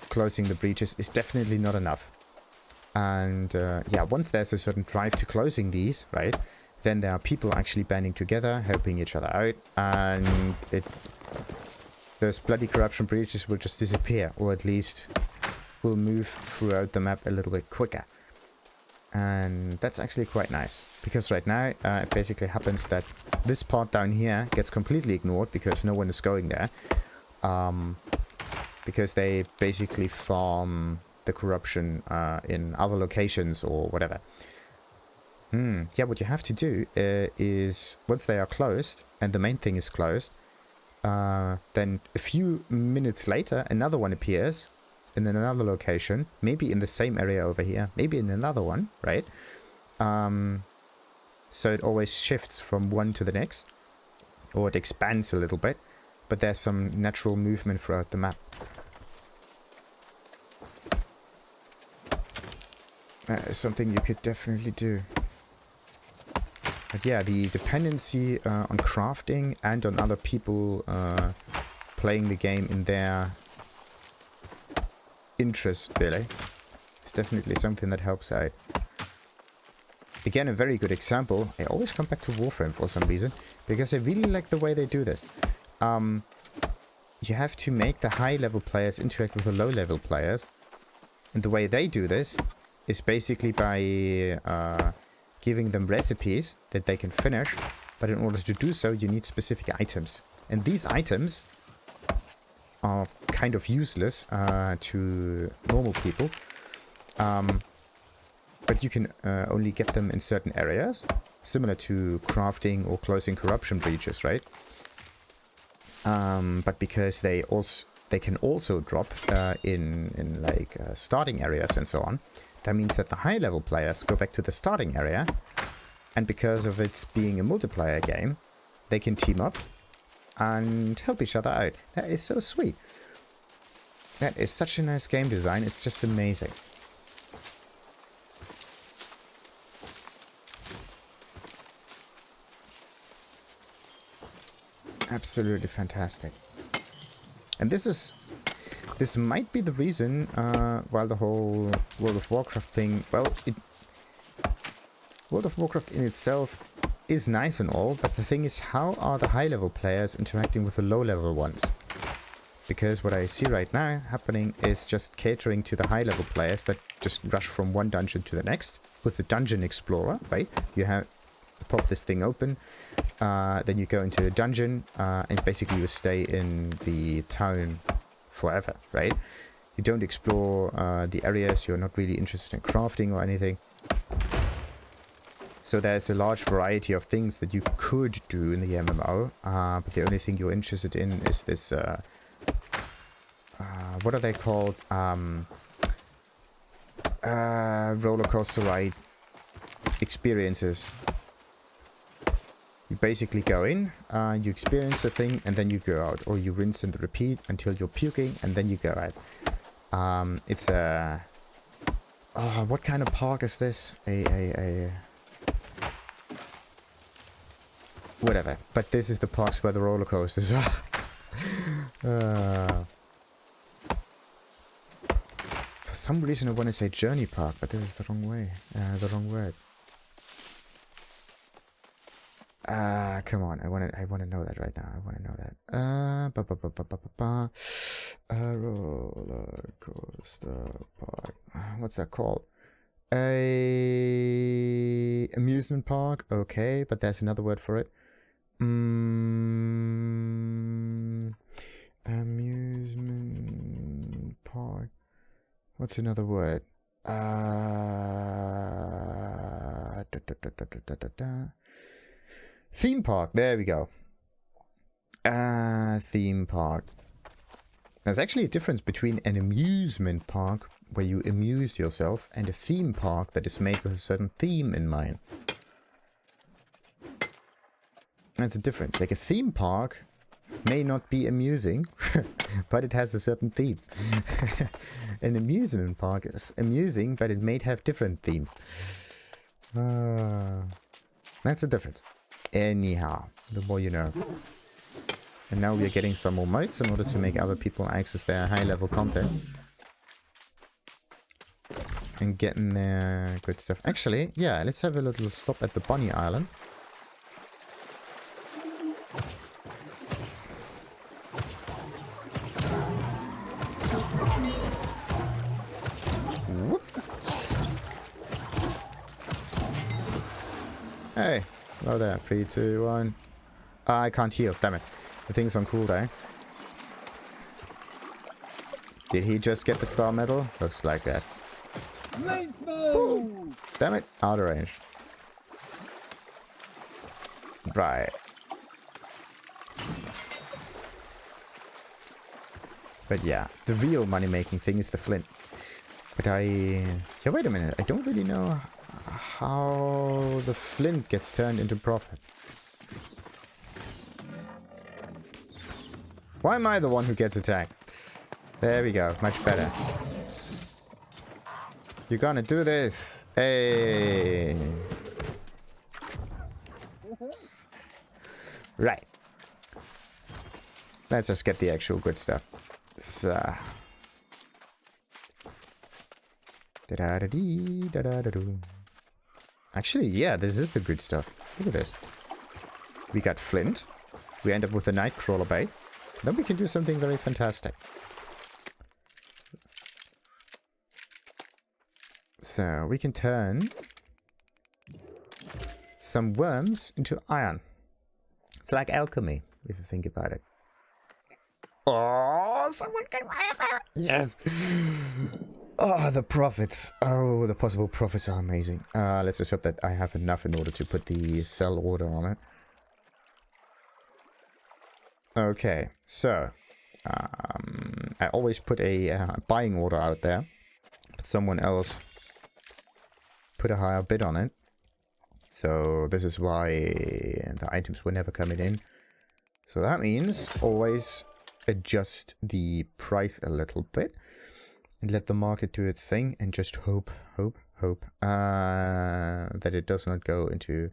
closing the breaches is definitely not enough. And yeah, once there's a certain drive to closing these, right, then there are people actually banding together, helping each other out, and those bloody corruption breaches will just disappear, or at least will move throughout the map a little bit quicker. And that's actually quite nice, because right now it basically happens that this part down here gets completely ignored because no one is going there, because they basically farm the corruption in other locations or whatever. Yeah, what you have to do is, once they are closed and the main thing is closed, then a few minutes later another one appears in another location, maybe in the same area over here, maybe in another one, right? So it always shifts from one to the next, or it expands a little bit, but there's some natural movement throughout the map. That is something you could definitely do. But yeah, the dependency on crafting and on other people playing the game in their interest, really, is definitely something that helps out. Again, a very good example. I always come back to Warframe for some reason, because I really like the way they do this. You have to make the high-level players interact with the low-level players. And the way they do this is basically by giving them recipes that they can finish. But in order to do so, you need specific items. And these items are kind of useless to normal people. But you can only get them in certain areas. Similar to crafting or closing corruption breaches, right? But because they can also drop in like starting areas and so on, that means that the high level players go back to the starting area, and because of it being a multiplayer game, they can team up and help each other out. That is so sweet. That is such a nice game design. It's just amazing. Absolutely fantastic. And this might be the reason why the whole World of Warcraft thing, well, World of Warcraft in itself is nice and all, but the thing is, how are the high-level players interacting with the low-level ones? Because what I see right now happening is just catering to the high-level players that just rush from one dungeon to the next with the Dungeon Explorer, right? You pop this thing open, then you go into a dungeon, and basically you stay in the town forever, right? You don't explore the areas, you're not really interested in crafting or anything. So there's a large variety of things that you could do in the MMO, but the only thing you're interested in is this, what are they called? Roller coaster ride experiences. You basically go in, you experience the thing, and then you go out. Or you rinse and repeat until you're puking, and then you go out. It's a... Oh, what kind of park is this? Whatever. But this is the parks where the roller coasters are. For some reason I want to say Journey Park, but this is the wrong way. The wrong word. Come on, I wanna know that right now. I wanna know that. Roller coaster park. What's that called? A amusement park. Okay, but there's another word for it. Amusement park. What's another word? Theme park, there we go. Theme park. There's actually a difference between an amusement park, where you amuse yourself, and a theme park that is made with a certain theme in mind. That's a difference. Like a theme park may not be amusing, but it has a certain theme. An amusement park is amusing, but it may have different themes. That's the difference. Anyhow, the more you know. And now we're getting some more modes in order to make other people access their high-level content. And getting their good stuff. Actually, yeah, let's have a little stop at the Bunny Island. Whoop. Hey. Hello there. 3, 2, 1. I can't heal. Damn it. The thing's on cooldown. Did he just get the star medal? Looks like that. Ooh. Damn it. Out of range. Right. But yeah, the real money-making thing is the flint. But yeah, wait a minute. I don't really know how the flint gets turned into profit. Why am I the one who gets attacked? There we go. Much better. You're gonna do this. Hey. Right. Let's just get the actual good stuff. So. Da-da-da-dee, da-da-da-doo. Actually, yeah, this is the good stuff. Look at this. We got flint. We end up with a nightcrawler bait. Then we can do something very fantastic. So we can turn some worms into iron. It's like alchemy, if you think about it. Oh, someone can fire! Yes! Oh, the profits. Oh, the possible profits are amazing. Let's just hope that I have enough in order to put the sell order on it. Okay, so I always put a buying order out there, but someone else put a higher bid on it. So this is why the items were never coming in. So that means always adjust the price a little bit and let the market do its thing and just hope that it does not go into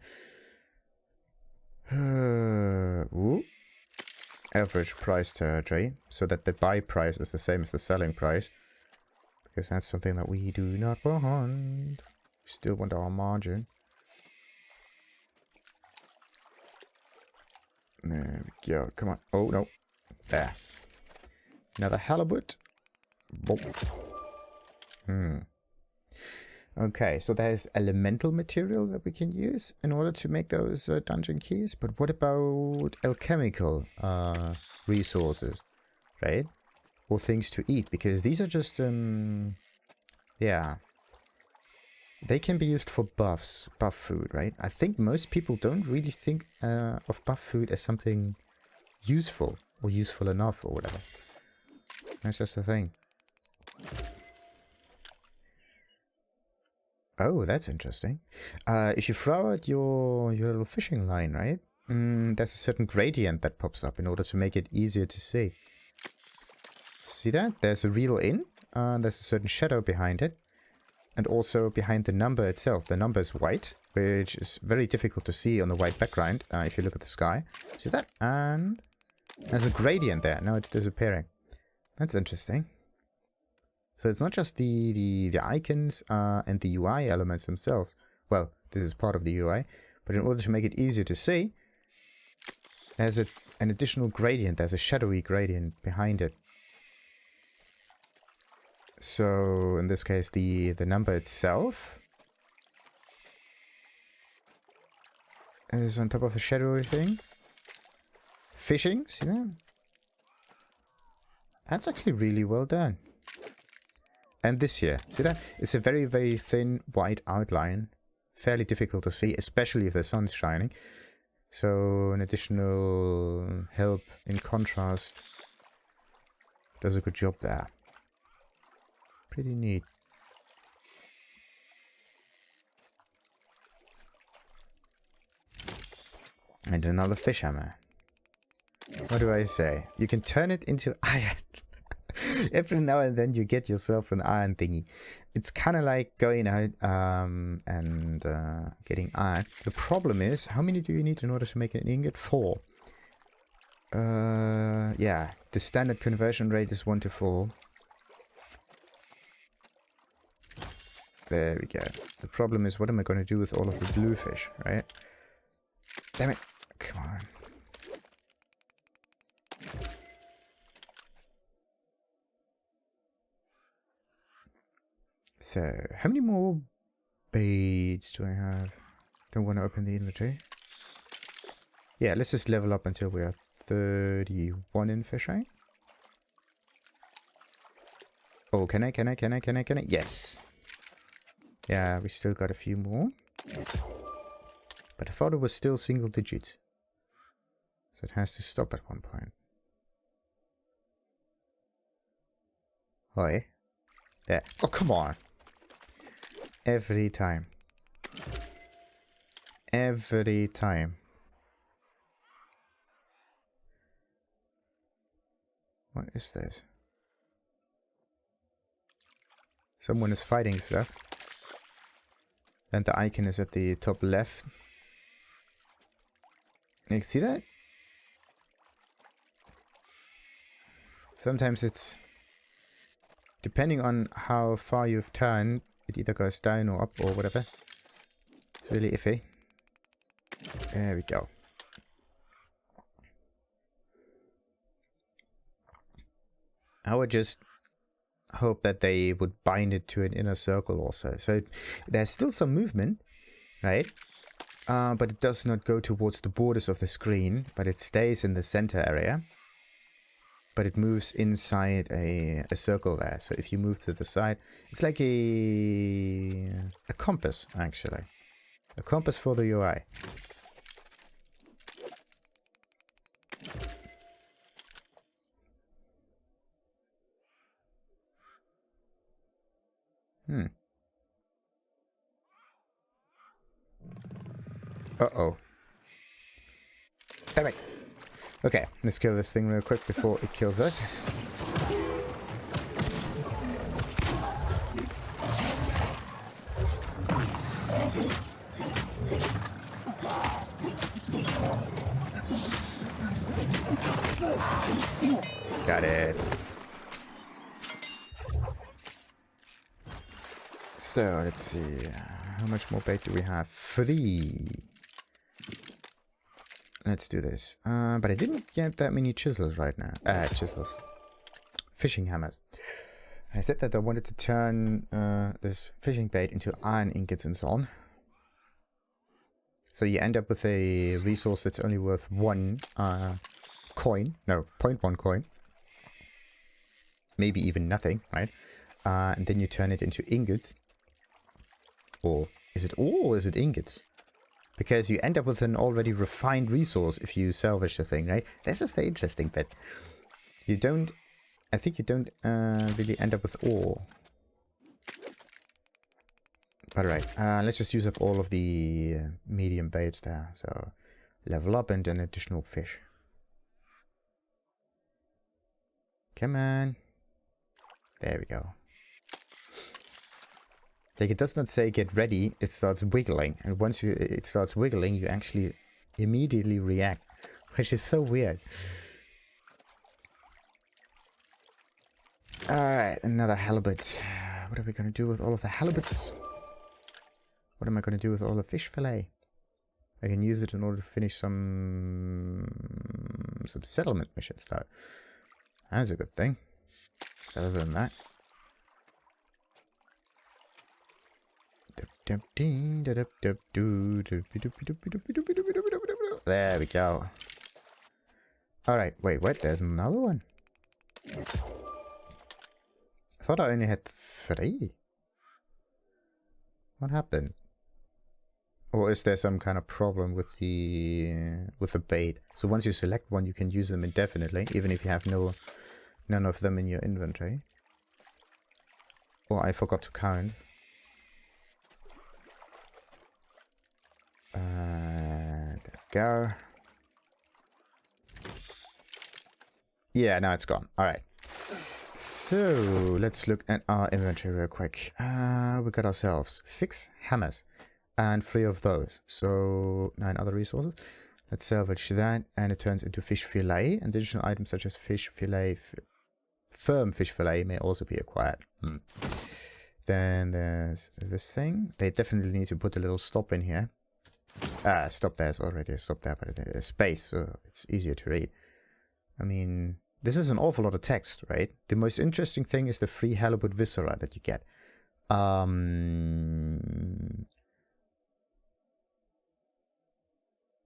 average price territory, so that the buy price is the same as the selling price, because that's something that we do not want. We still want our margin. There we go. Come on. Oh, no. There. Another halibut. Okay, so there's elemental material that we can use in order to make those dungeon keys. But what about alchemical resources, right? Or things to eat? Because these are just, yeah. They can be used for buff food, right? I think most people don't really think of buff food as something useful or useful enough or whatever. That's just the thing. Oh, that's interesting. If you throw out your little fishing line, right? There's a certain gradient that pops up in order to make it easier to see. See that? There's a reel in. There's a certain shadow behind it. And also behind the number itself. The number is white, which is very difficult to see on the white background if you look at the sky. See that? And there's a gradient there. Now it's disappearing. That's interesting. So it's not just the icons and the UI elements themselves. Well, this is part of the UI. But in order to make it easier to see, there's an additional gradient. There's a shadowy gradient behind it. So in this case, the number itself is on top of the shadowy thing. Fishing, see that? That's actually really well done. And this here, see that? It's a very, very thin white outline. Fairly difficult to see, especially if the sun's shining. So an additional help in contrast does a good job there. Pretty neat. And another fish hammer. What do I say? You can turn it into iron. Every now and then you get yourself an iron thingy. It's kind of like going out and getting iron. The problem is, how many do you need in order to make an ingot? 4. Yeah, the standard conversion rate is 1 to 4. There we go. The problem is, what am I going to do with all of the blue fish, right? Damn it. Come on. So, how many more baits do I have? Don't want to open the inventory. Yeah, let's just level up until we are 31 in fishing. Oh, can I? Yes. Yeah, we still got a few more. But I thought it was still single digits. So it has to stop at one point. Oi. There. Oh, come on. Every time. Every time. What is this? Someone is fighting stuff. And the icon is at the top left. You see that? Sometimes it's... depending on how far you've turned, it either goes down or up or whatever. It's really iffy. There we go. I would just hope that they would bind it to an inner circle also. So there's still some movement, right? But it does not go towards the borders of the screen, but it stays in the center area. But it moves inside a circle there. So if you move to the side, it's like a compass, actually. A compass for the UI. Uh-oh. Damn it. Okay, let's kill this thing real quick before it kills us. Got it. So, let's see. How much more bait do we have? 3. Let's do this. But I didn't get that many chisels right now. Chisels. Fishing hammers. I said that I wanted to turn this fishing bait into iron ingots and so on. So you end up with a resource that's only worth 1 coin. No, 0.1 coin. Maybe even nothing, right? And then you turn it into ingots. Or is it ore or is it ingots? Because you end up with an already refined resource if you salvage the thing, right? This is the interesting bit. You don't... I think you don't really end up with ore. But right, let's just use up all of the medium baits there. So, level up and an additional fish. Come on. There we go. Like, it does not say get ready, it starts wiggling. And once it starts wiggling, you actually immediately react. Which is so weird. Alright, another halibut. What are we going to do with all of the halibuts? What am I going to do with all the fish fillet? I can use it in order to finish some settlement missions though. That's a good thing. Other than that. There we go. Alright, wait, what? There's another one. I thought I only had 3. What happened? Or is there some kind of problem with the bait? So once you select one, you can use them indefinitely, even if you have none of them in your inventory. Or I forgot to count. There we go. Yeah, now it's gone. Alright. So, let's look at our inventory real quick. We got ourselves 6 hammers. And 3 of those. So, 9 other resources. Let's salvage that. And it turns into fish fillet. And additional items such as fish fillet, firm fish fillet may also be acquired. Then there's this thing. They definitely need to put a little stop in here. Stop there's already a stop there, but there's space, so it's easier to read. I mean, this is an awful lot of text, right? The most interesting thing is the free halibut viscera that you get.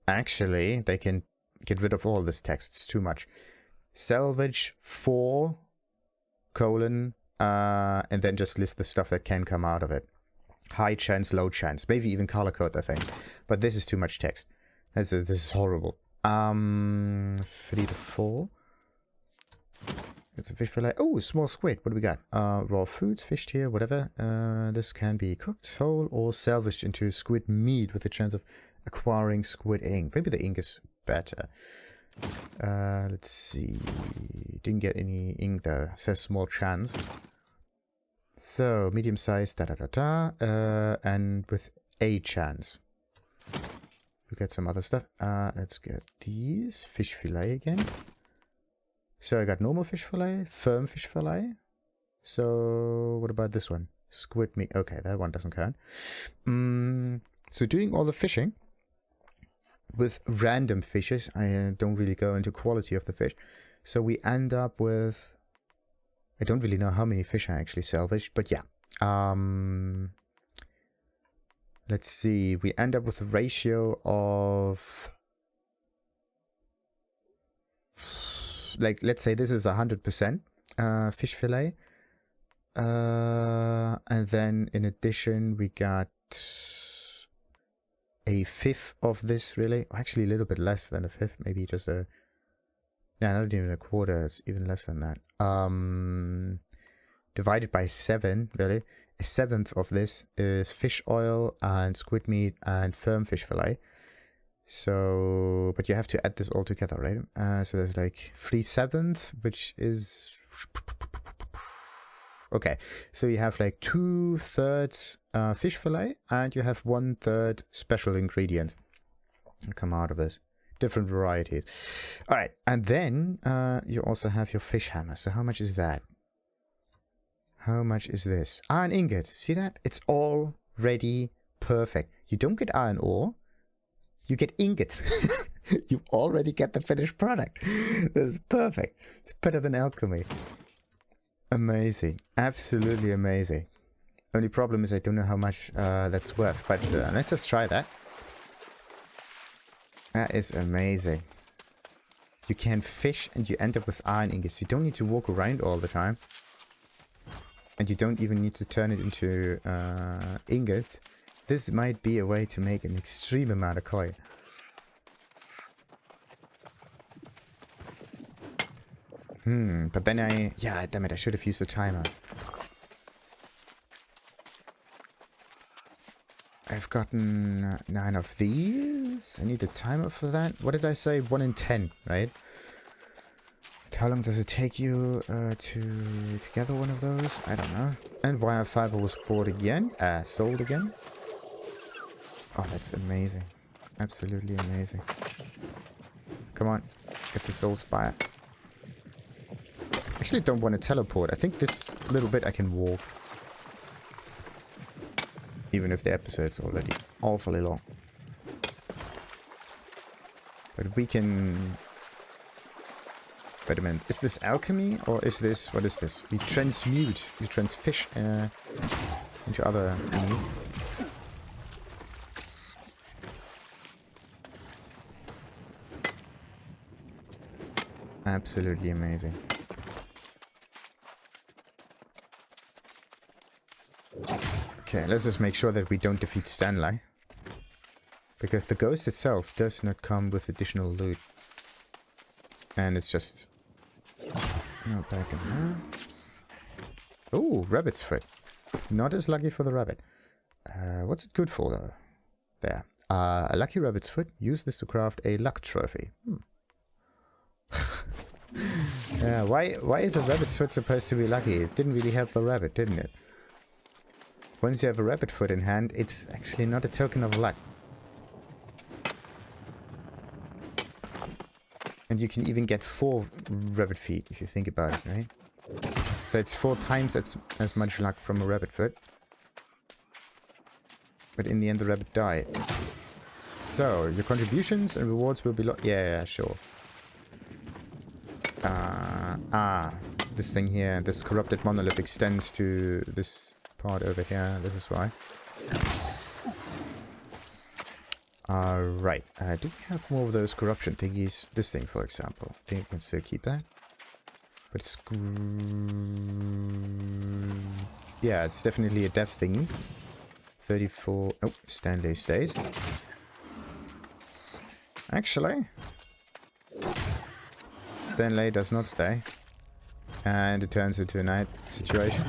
Actually, they can get rid of all this text. It's too much. Salvage 4, and then just list the stuff that can come out of it. High chance, low chance. Maybe even color code the thing. But this is too much text. This is horrible. 3 to 4. It's a fish fillet. Oh, small squid. What do we got? Raw foods, fished here, whatever. This can be cooked whole or salvaged into squid meat with a chance of acquiring squid ink. Maybe the ink is better. Let's see. Didn't get any ink though. It says small chance. So, medium size, and with a chance. We get some other stuff. Let's get these. Fish fillet again. So I got normal fish fillet, firm fish fillet. So, what about this one? Squid meat. Okay, that one doesn't count. So doing all the fishing with random fishes. I don't really go into quality of the fish. So we end up with... I don't really know how many fish I actually salvaged, but yeah. Let's see. We end up with a ratio of... Like, let's say this is 100% fish fillet. And then in addition, we got a fifth of this, really. Actually, a little bit less than a fifth. Maybe just a... Yeah, not even a quarter. It's even less than that. Divided by 7, really. A seventh of this is fish oil and squid meat and firm fish fillet. So, but you have to add this all together, right? So there's like 3/7, which is... Okay, so you have like 2/3 fish fillet and you have 1/3 special ingredient come out of this. Different varieties. All right, and then you also have your fish hammer. So how much is that? How much is this? Iron ingot. See that? It's already perfect. You don't get iron ore. You get ingots. You already get the finished product. This is perfect. It's better than alchemy. Amazing. Absolutely amazing. Only problem is I don't know how much that's worth. But let's just try that. That is amazing. You can fish and you end up with iron ingots. You don't need to walk around all the time. And you don't even need to turn it into ingots. This might be a way to make an extreme amount of coin. But then yeah, damn it, I should have used the timer. I've gotten 9 of these. I need a timer for that. What did I say? 1 in 10, right? How long does it take you to gather one of those? I don't know. And wire fiber was bought again. Sold again. Oh, that's amazing. Absolutely amazing. Come on. Get the soul spire. Actually don't want to teleport. I think this little bit I can walk. Even if the episode's already awfully long. But we can... Wait a minute. Is this alchemy or is this... What is this? We transmute. We transfish into other thingies. Absolutely amazing. Okay, let's just make sure that we don't defeat Stanley. Because the ghost itself does not come with additional loot. And it's just... No, back in there. Oh, rabbit's foot. Not as lucky for the rabbit. What's it good for, though? There. A lucky rabbit's foot. Use this to craft a luck trophy. Yeah, why is a rabbit's foot supposed to be lucky? It didn't really help the rabbit, didn't it? Once you have a rabbit foot in hand, it's actually not a token of luck. And you can even get 4 rabbit feet if you think about it, right? So it's 4 times as much luck from a rabbit foot. But in the end the rabbit died. So, your contributions and rewards will be yeah, sure. This thing here, this corrupted monolith extends to this part over here. This is why. Alright. Do we have more of those corruption thingies? This thing, for example. I think we can still keep that. But it's... Yeah, it's definitely a death thingy. 34... Oh, Stanley stays. Actually... Stanley does not stay. And it turns into a night situation.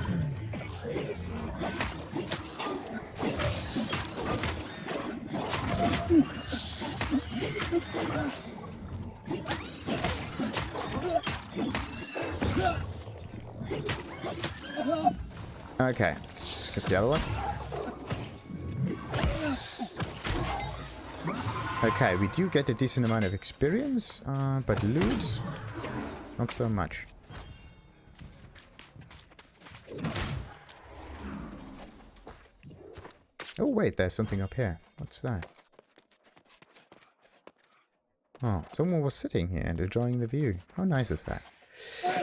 Okay, let's get the other one. Okay, we do get a decent amount of experience, but loot, not so much. Oh wait, there's something up here. What's that? Oh, someone was sitting here and enjoying the view. How nice is that?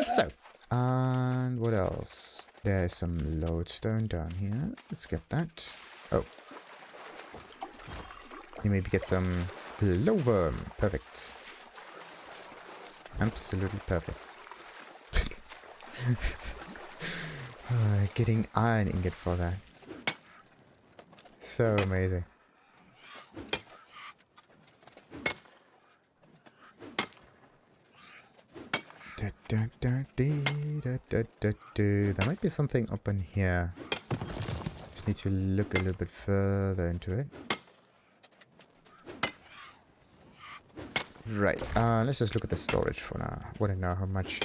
So, and what else? There's some lodestone down here. Let's get that. Oh. You maybe get some glowworm. Perfect. Absolutely perfect. Getting iron ingot for that. So amazing. There might be something up in here. Just need to look a little bit further into it. Right, let's just look at the storage for now. I want to know how much.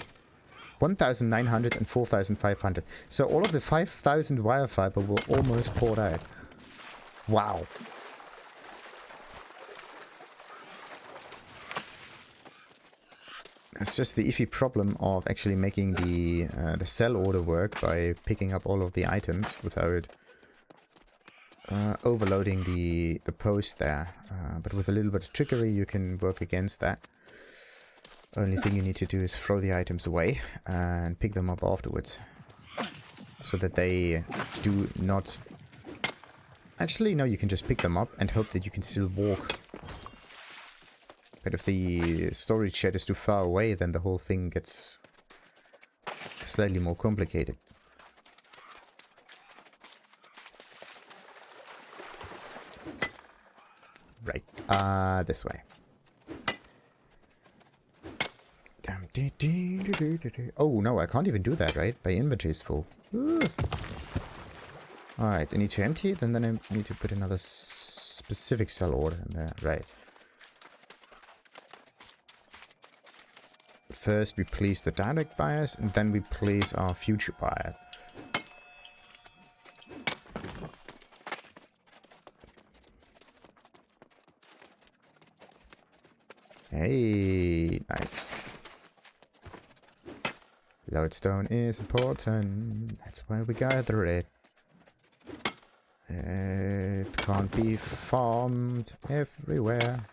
1,900 and 4,500. So all of the 5,000 wire fiber were almost poured out. Wow. That's just the iffy problem of actually making the sell order work by picking up all of the items without overloading the post there. But with a little bit of trickery you can work against that. Only thing you need to do is throw the items away and pick them up afterwards. So that they do not... Actually, no, you can just pick them up and hope that you can still walk. But if the storage shed is too far away, then the whole thing gets slightly more complicated. Right, this way. Oh no, I can't even do that, right? My inventory is full. Alright, I need to empty it, and then I need to put another specific sell order in there. Right. First we please the direct buyers, and then we please our future buyer. Hey, nice. Lodestone is important. That's why we gather it. It can't be farmed everywhere.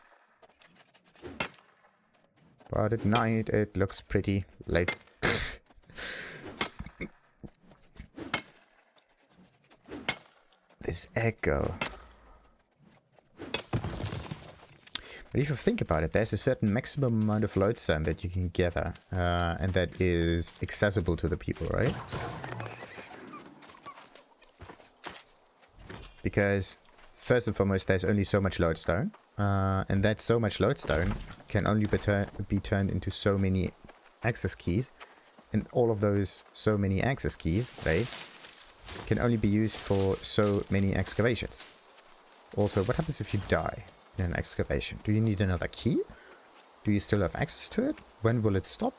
But at night it looks pretty late. This echo. But if you think about it, there's a certain maximum amount of lodestone that you can gather, and that is accessible to the people, right? Because, first and foremost, there's only so much lodestone, and that so much lodestone can only be turned into so many access keys, and all of those so many access keys, right, can only be used for so many excavations. Also, what happens if you die in an excavation? Do you need another key? Do you still have access to it? When will it stop?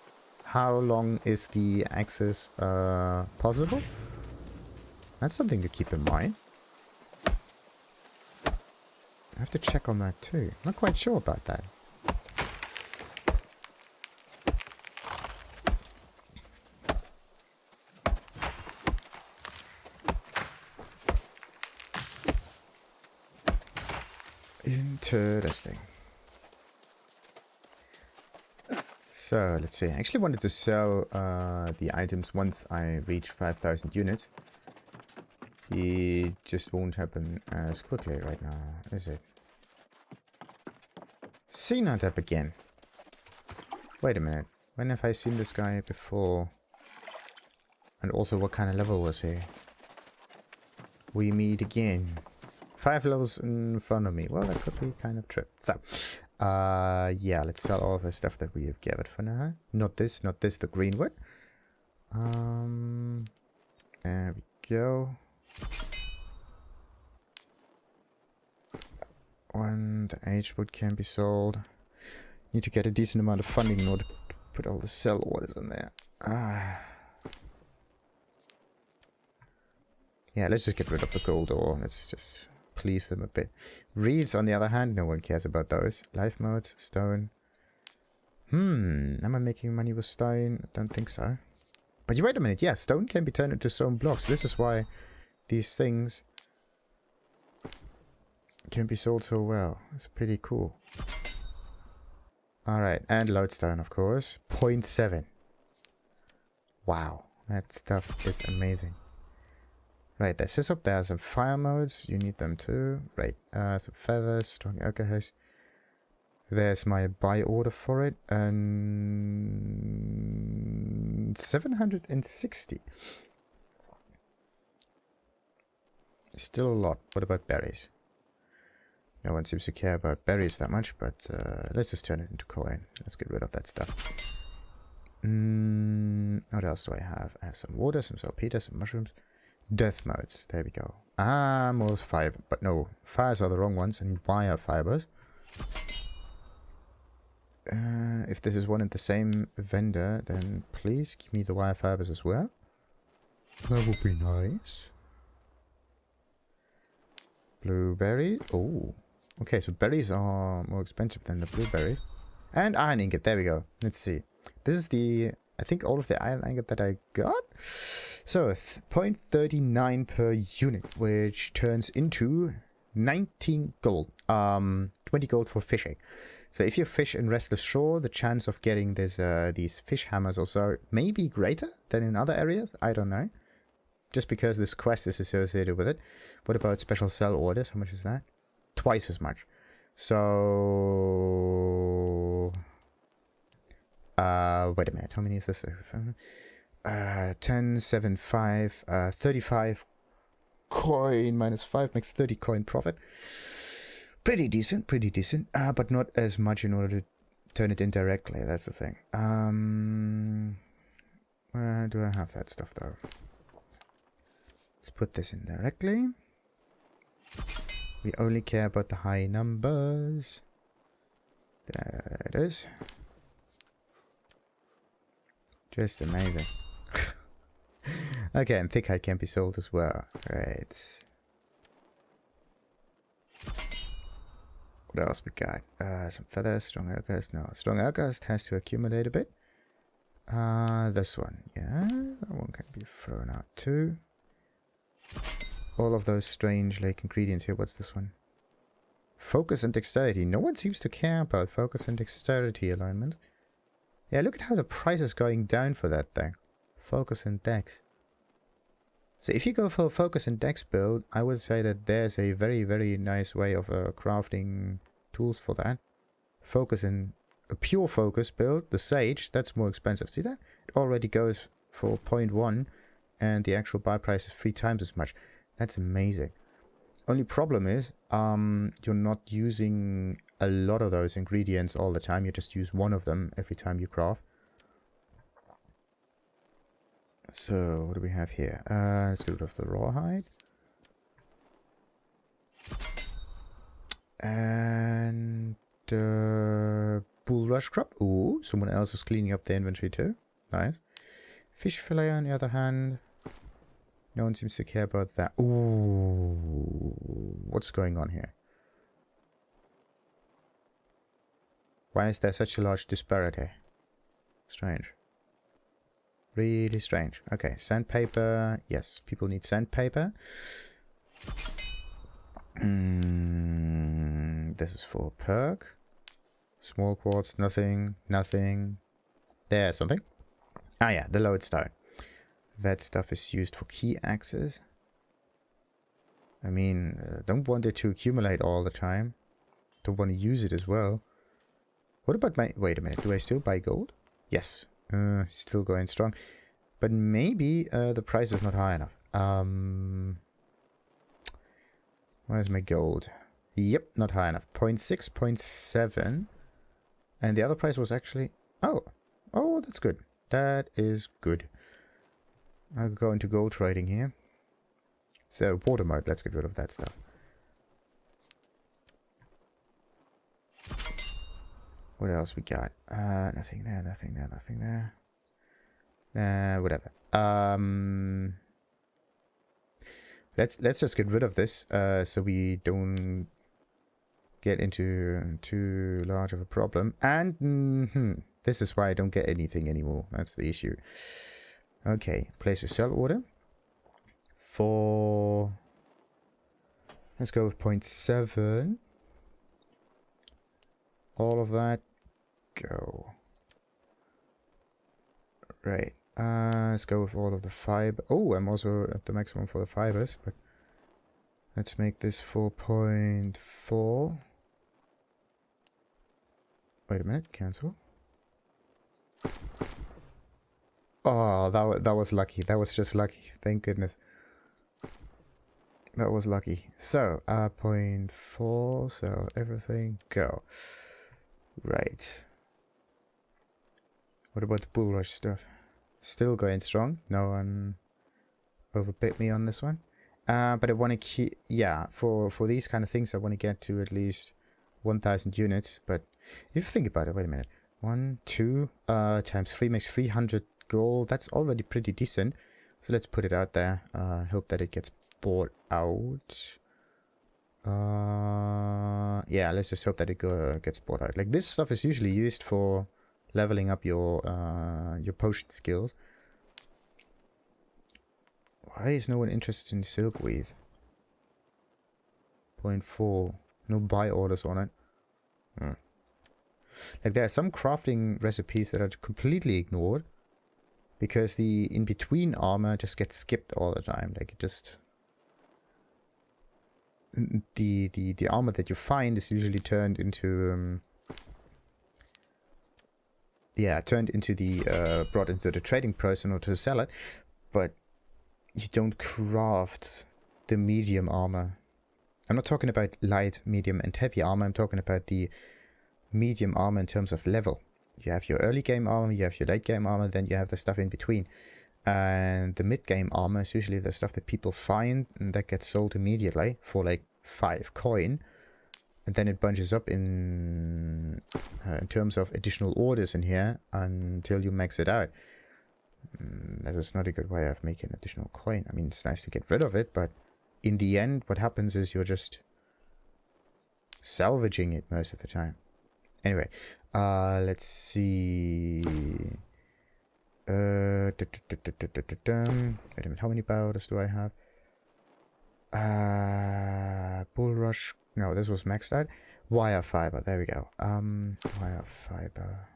How long is the access possible? That's something to keep in mind. I have to check on that too. Not quite sure about that. Interesting. So, let's see. I actually wanted to sell the items once I reach 5,000 units. It just won't happen as quickly right now, is it? See, not up again. Wait a minute. When have I seen this guy before? And also, what kind of level was he? We meet again. 5 levels in front of me. Well, that could be kind of true. So, yeah, let's sell all of the stuff that we have gathered for now. Not this, the greenwood. There we go. One, the aged wood can be sold. Need to get a decent amount of funding in order to put all the sell orders in there. Yeah, let's just get rid of the gold ore. Let's just please them a bit. Reeds, on the other hand, no one cares about those. Life modes, stone. Am I making money with stone? I don't think so. But you wait a minute. Yeah, stone can be turned into stone blocks. This is why these things can be sold so well. It's pretty cool. Alright, and lodestone, of course. 0.7. Wow, that stuff is amazing. Right, there's hyssop, there are some fire modes. You need them too. Right, some feathers, strong alcohol. There's my buy order for it. And 760. Still a lot. What about berries? No one seems to care about berries that much, but let's just turn it into coin. Let's get rid of that stuff. What else do I have? I have some water, some saltpeter, some mushrooms. Death modes. There we go. Ah, more fiber. But no, fires are the wrong ones, and wire fibers. If this is one and the same vendor, then please give me the wire fibers as well. That would be nice. Blueberry. Oh. Okay, so berries are more expensive than the blueberries. And iron ingot. There we go. Let's see. This is the... I think all of the iron ingot that I got. So, 0.39 per unit, which turns into 19 gold. 20 gold for fishing. So if you fish in Restless Shore, the chance of getting this these fish hammers also may be greater than in other areas. I don't know. Just because this quest is associated with it. What about special sell orders? How much is that? Twice as much. So... wait a minute. How many is this? 10, 7, 5, 35 coin minus 5 makes 30 coin profit. Pretty decent, but not as much in order to turn it in directly. That's the thing. Where do I have that stuff though? Let's put this in directly. We only care about the high numbers. There it is. Just amazing. Okay, and thick hide can be sold as well. Right. What else we got? Some feathers, strong alchemist. No, strong alchemist has to accumulate a bit. This one. Yeah, that one can be thrown out too. All of those strange lake ingredients here. What's this one? Focus and dexterity. No one seems to care about focus and dexterity alignment. Yeah, look at how the price is going down for that thing. Focus and dex. So if you go for a focus and dex build, I would say that there's a very, very nice way of crafting tools for that. Focus and a pure focus build, the sage, that's more expensive. See that? It already goes for 0.1 and the actual buy price is 3 times as much. That's amazing. Only problem is you're not using a lot of those ingredients all the time. You just use one of them every time you craft. So, what do we have here? Let's get rid of the rawhide. And bulrush crop. Ooh, someone else is cleaning up the inventory too. Nice. Fish fillet on the other hand. No one seems to care about that. Ooh, what's going on here? Why is there such a large disparity? Strange. Really strange. Okay, sandpaper. Yes, people need sandpaper. This is for perk. Small quartz, nothing, nothing. There's something. Ah yeah, the lodestone. That stuff is used for key axes. I mean, don't want it to accumulate all the time. Don't want to use it as well. What about my... Wait a minute, do I still buy gold? Yes. Still going strong. But maybe the price is not high enough. Where's my gold? Yep, not high enough. 0.6, 0.7. And the other price was actually... Oh, that's good. That is good. I'll go into gold trading here. So, water mode. Let's get rid of that stuff. What else we got? Nothing there, nothing there, nothing there. Whatever. Let's just get rid of this, so we don't get into too large of a problem. And this is why I don't get anything anymore. That's the issue. Okay, place a sell order for, let's go with 0.7. All of that, go. Right. Let's go with all of the fiber. Oh, I'm also at the maximum for the fibers, but let's make this 4.4. Wait a minute, cancel. Oh, that was lucky. That was just lucky. Thank goodness. That was lucky. So, 0.4, so everything, go. Right. What about the bull rush stuff? Still going strong. No one overbid me on this one. But I want to keep, yeah, for these kind of things, I want to get to at least 1,000 units. But if you think about it, wait a minute. 1, 2, times 3 makes 300 gold. That's already pretty decent. So let's put it out there. Hope that it gets bought out. Yeah, let's just hope that it gets bought out. Like, this stuff is usually used for leveling up your potion skills. Why is no one interested in silkweed? 0.4. No buy orders on it. Like, there are some crafting recipes that are completely ignored because the in-between armor just gets skipped all the time. Like, it just, the armor that you find is usually turned into brought into the trading person or to sell it, but you don't craft the medium armor. I'm not talking about light, medium, and heavy armor. I'm talking about the medium armor in terms of level. You have your early game armor, you have your late game armor, then you have the stuff in between. And the mid game armor is usually the stuff that people find and that gets sold immediately for like 5 coin. And then it bunches up in terms of additional orders in here until you max it out. That is not a good way of making additional coin. I mean, it's nice to get rid of it, but in the end, what happens is you're just salvaging it most of the time. Anyway, let's see. Wait a minute, how many powders do I have? Bull rush. No, this was maxed out. Wire fiber. There we go. Wire fiber.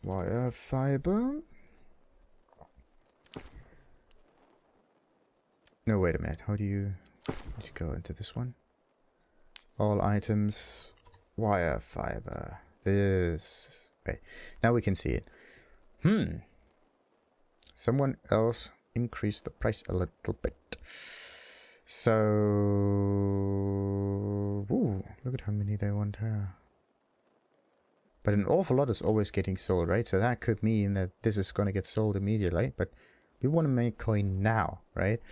Wire fiber. No, wait a minute. How do you go into this one? All items. Wire fiber. This. Wait. Now we can see it. Someone else increased the price a little bit. So, ooh, look at how many they want here. But an awful lot is always getting sold, right? So that could mean that this is going to get sold immediately. But we want to make coin now, right?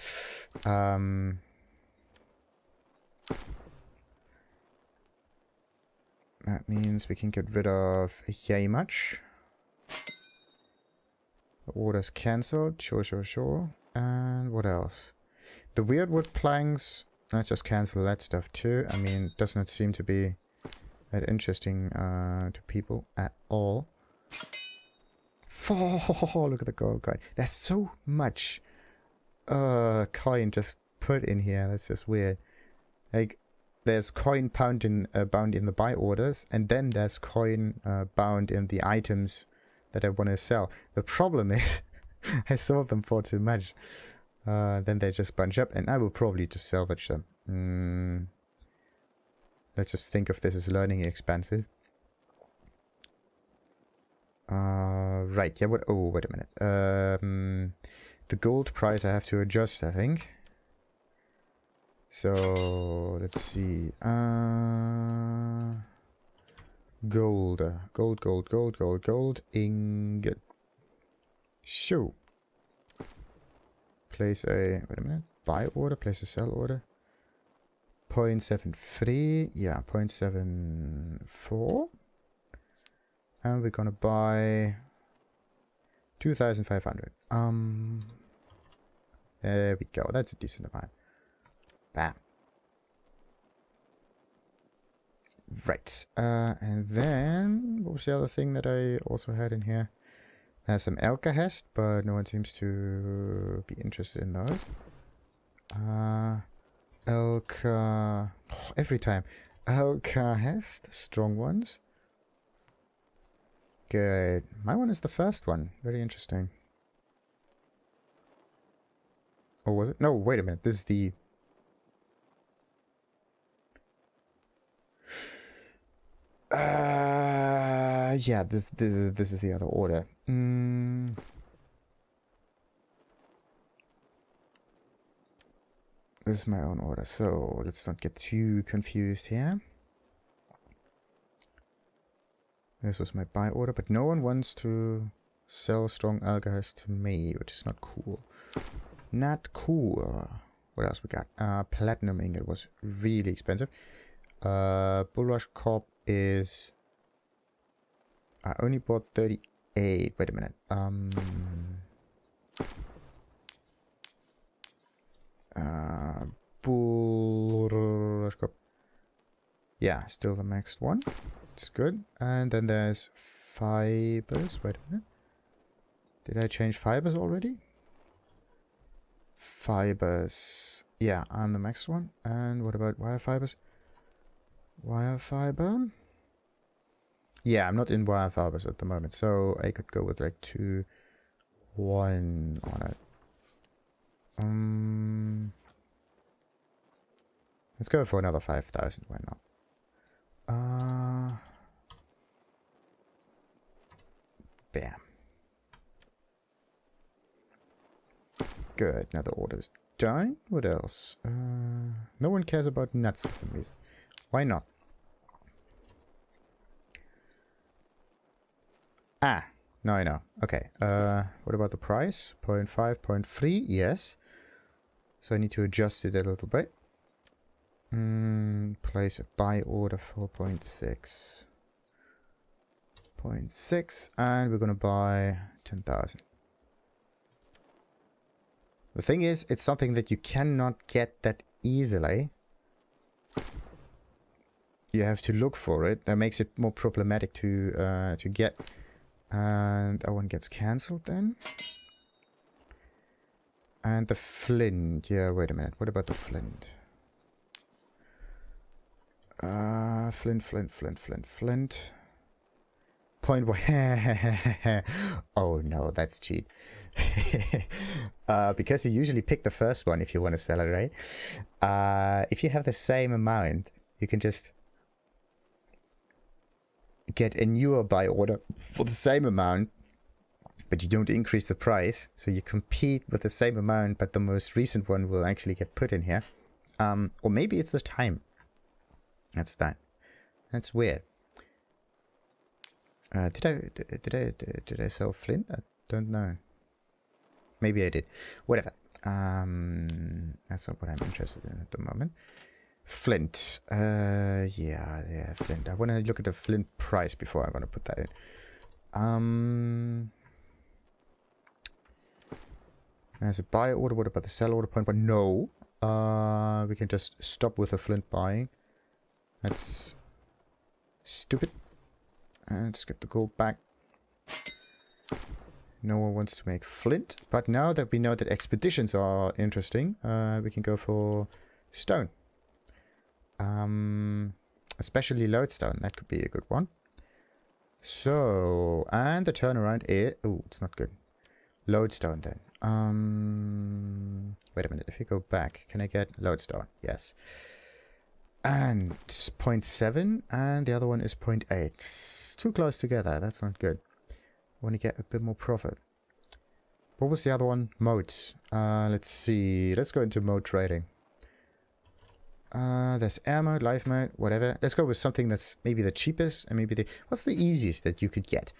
That means we can get rid of yay much. The order's cancelled. Sure. And what else? The weird wood planks. Let's just cancel that stuff too. I mean, it does not seem to be that interesting to people at all. 4! Look at the gold coin. There's so much coin just put in here. That's just weird. Like, there's coin bound in the buy orders, and then there's coin bound in the items that I want to sell. The problem is I sold them for too much. Then they just bunch up, and I will probably just salvage them. Let's just think of this as learning expenses. Right, yeah, oh, wait a minute. The gold price I have to adjust, I think. So, let's see. Gold. Gold. Ingot. Show. Place a, wait a minute, buy order, place a sell order. 0.73, yeah, 0.74. And we're gonna buy 2,500. There we go. That's a decent amount. Bam. Right. And then, what was the other thing that I also had in here? There's some alkahest, but no one seems to be interested in those. Every time. Alkahest, strong ones. Good. My one is the first one. Very interesting. Or was it? No, wait a minute. This is the... yeah, this is the other order. This is my own order, so let's not get too confused here. This was my buy order, but no one wants to sell strong alkahest to me, which is not cool. Not cool. What else we got? Platinum ingot was really expensive. Bulrush Corp is... I only bought 38. Wait a minute. Bulrush Corp. Yeah, still the max one. It's good. And then there's fibers. Wait a minute. Did I change fibers already? Fibers. Yeah, I'm the max one. And what about wire fibers? Wire fiber? Yeah, I'm not in wire fibers at the moment, so I could go with like 2, 1 on it. Let's go for another 5,000. Why not? Bam. Good. Another order's done. What else? No one cares about nuts for some reason. Why not? Ah, now I know. Okay. What about the price? 0.5, 0.3. Yes. So I need to adjust it a little bit. Place a buy order for 0.6. 0.6, and we're gonna buy 10,000. The thing is, it's something that you cannot get that easily. You have to look for it. That makes it more problematic to get. And that one gets cancelled then. And the flint. Yeah, wait a minute. What about the flint? Flint. Point one. Oh no, that's cheat. Because you usually pick the first one if you want to sell it, right? If you have the same amount, you can just get a newer buy order for the same amount, but you don't increase the price, so you compete with the same amount, but the most recent one will actually get put in here. Or maybe it's the time. That's that. That's weird. Did I sell flint? I don't know. Maybe I did. Whatever. That's not what I'm interested in at the moment. Flint. Yeah, flint. I want to look at the flint price before I'm going to put that in. There's a buy order. What about the sell order point? But no. We can just stop with the flint buying. That's stupid. Let's get the gold back. No one wants to make flint. But now that we know that expeditions are interesting, we can go for stone. Especially lodestone. That could be a good one. So, and the turnaround is... Oh, it's not good. Lodestone then. Wait a minute. If you go back, can I get lodestone? Yes. And 0.7, and the other one is 0.8. It's too close together. That's not good. I want to get a bit more profit. What was the other one? Modes. Let's see. Let's go into mode trading. There's air mode, life mode, whatever. Let's go with something that's maybe the cheapest and maybe the... What's the easiest that you could get?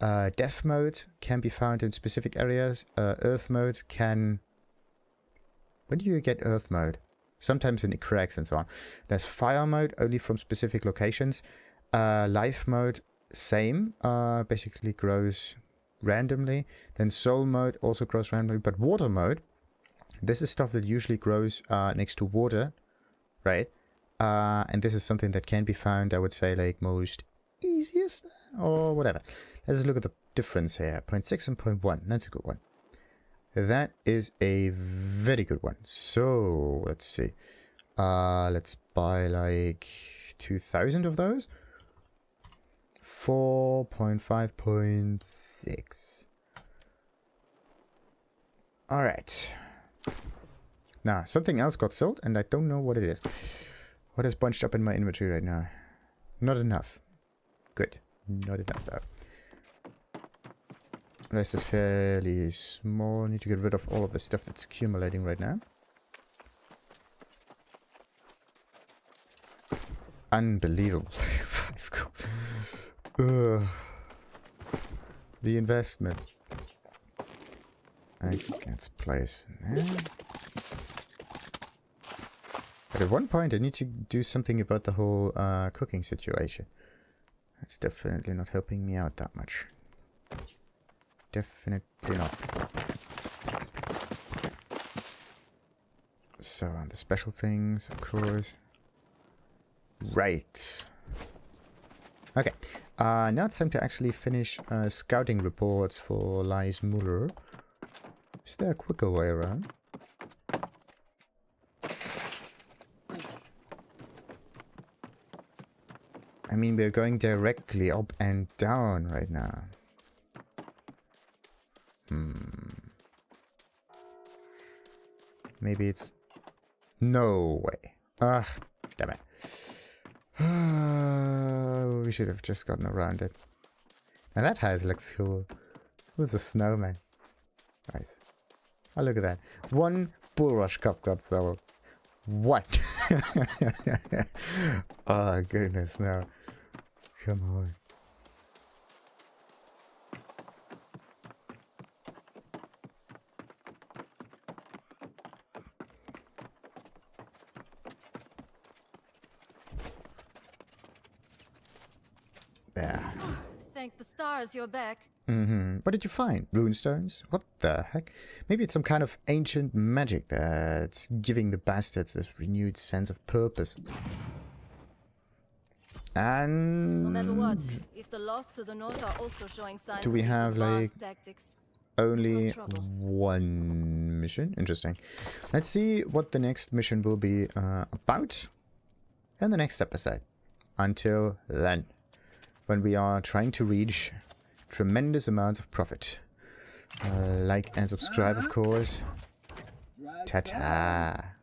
Death mode can be found in specific areas. Earth mode can... When do you get earth mode? Sometimes in cracks and so on. There's fire mode, only from specific locations. Life mode, same. Basically grows randomly. Then soul mode also grows randomly. But water mode, This is stuff that usually grows next to water, right? And this is something that can be found, I would say, like most easiest or whatever. Let's look at the difference here. 0.6 and 0.1. That's a good one. That is a very good one. So let's see. Let's buy like 2,000 of those. 4.5.6. All right. Now, something else got sold, and I don't know what it is. What is bunched up in my inventory right now? Not enough. Good. Not enough, though. The rest is fairly small. Need to get rid of all of the stuff that's accumulating right now. Unbelievable. 5 gold. The investment. I can't place there. But at one point I need to do something about the whole cooking situation. That's definitely not helping me out that much. Definitely not. So, the special things, of course. Right. Okay. Now it's time to actually finish scouting reports for Lyse Muller. Is there a quicker way around? I mean, we're going directly up and down right now. Maybe it's... No way. Ugh, damn it. We should have just gotten around it. Now that house looks cool. With a snowman. Nice. Oh, look at that. One bulrush cup got sold. What? Oh, goodness, no. Come on. There. Thank the stars you're back. What did you find? Runestones? What the heck? Maybe it's some kind of ancient magic that's giving the bastards this renewed sense of purpose. And... No matter what, if the lost to the north are also showing signs do we of these have, advanced like, tactics, only no trouble. one mission? Interesting. Let's see what the next mission will be about in the next episode. Until then, when we are trying to reach tremendous amounts of profit. Like and subscribe, of course. Ta-ta.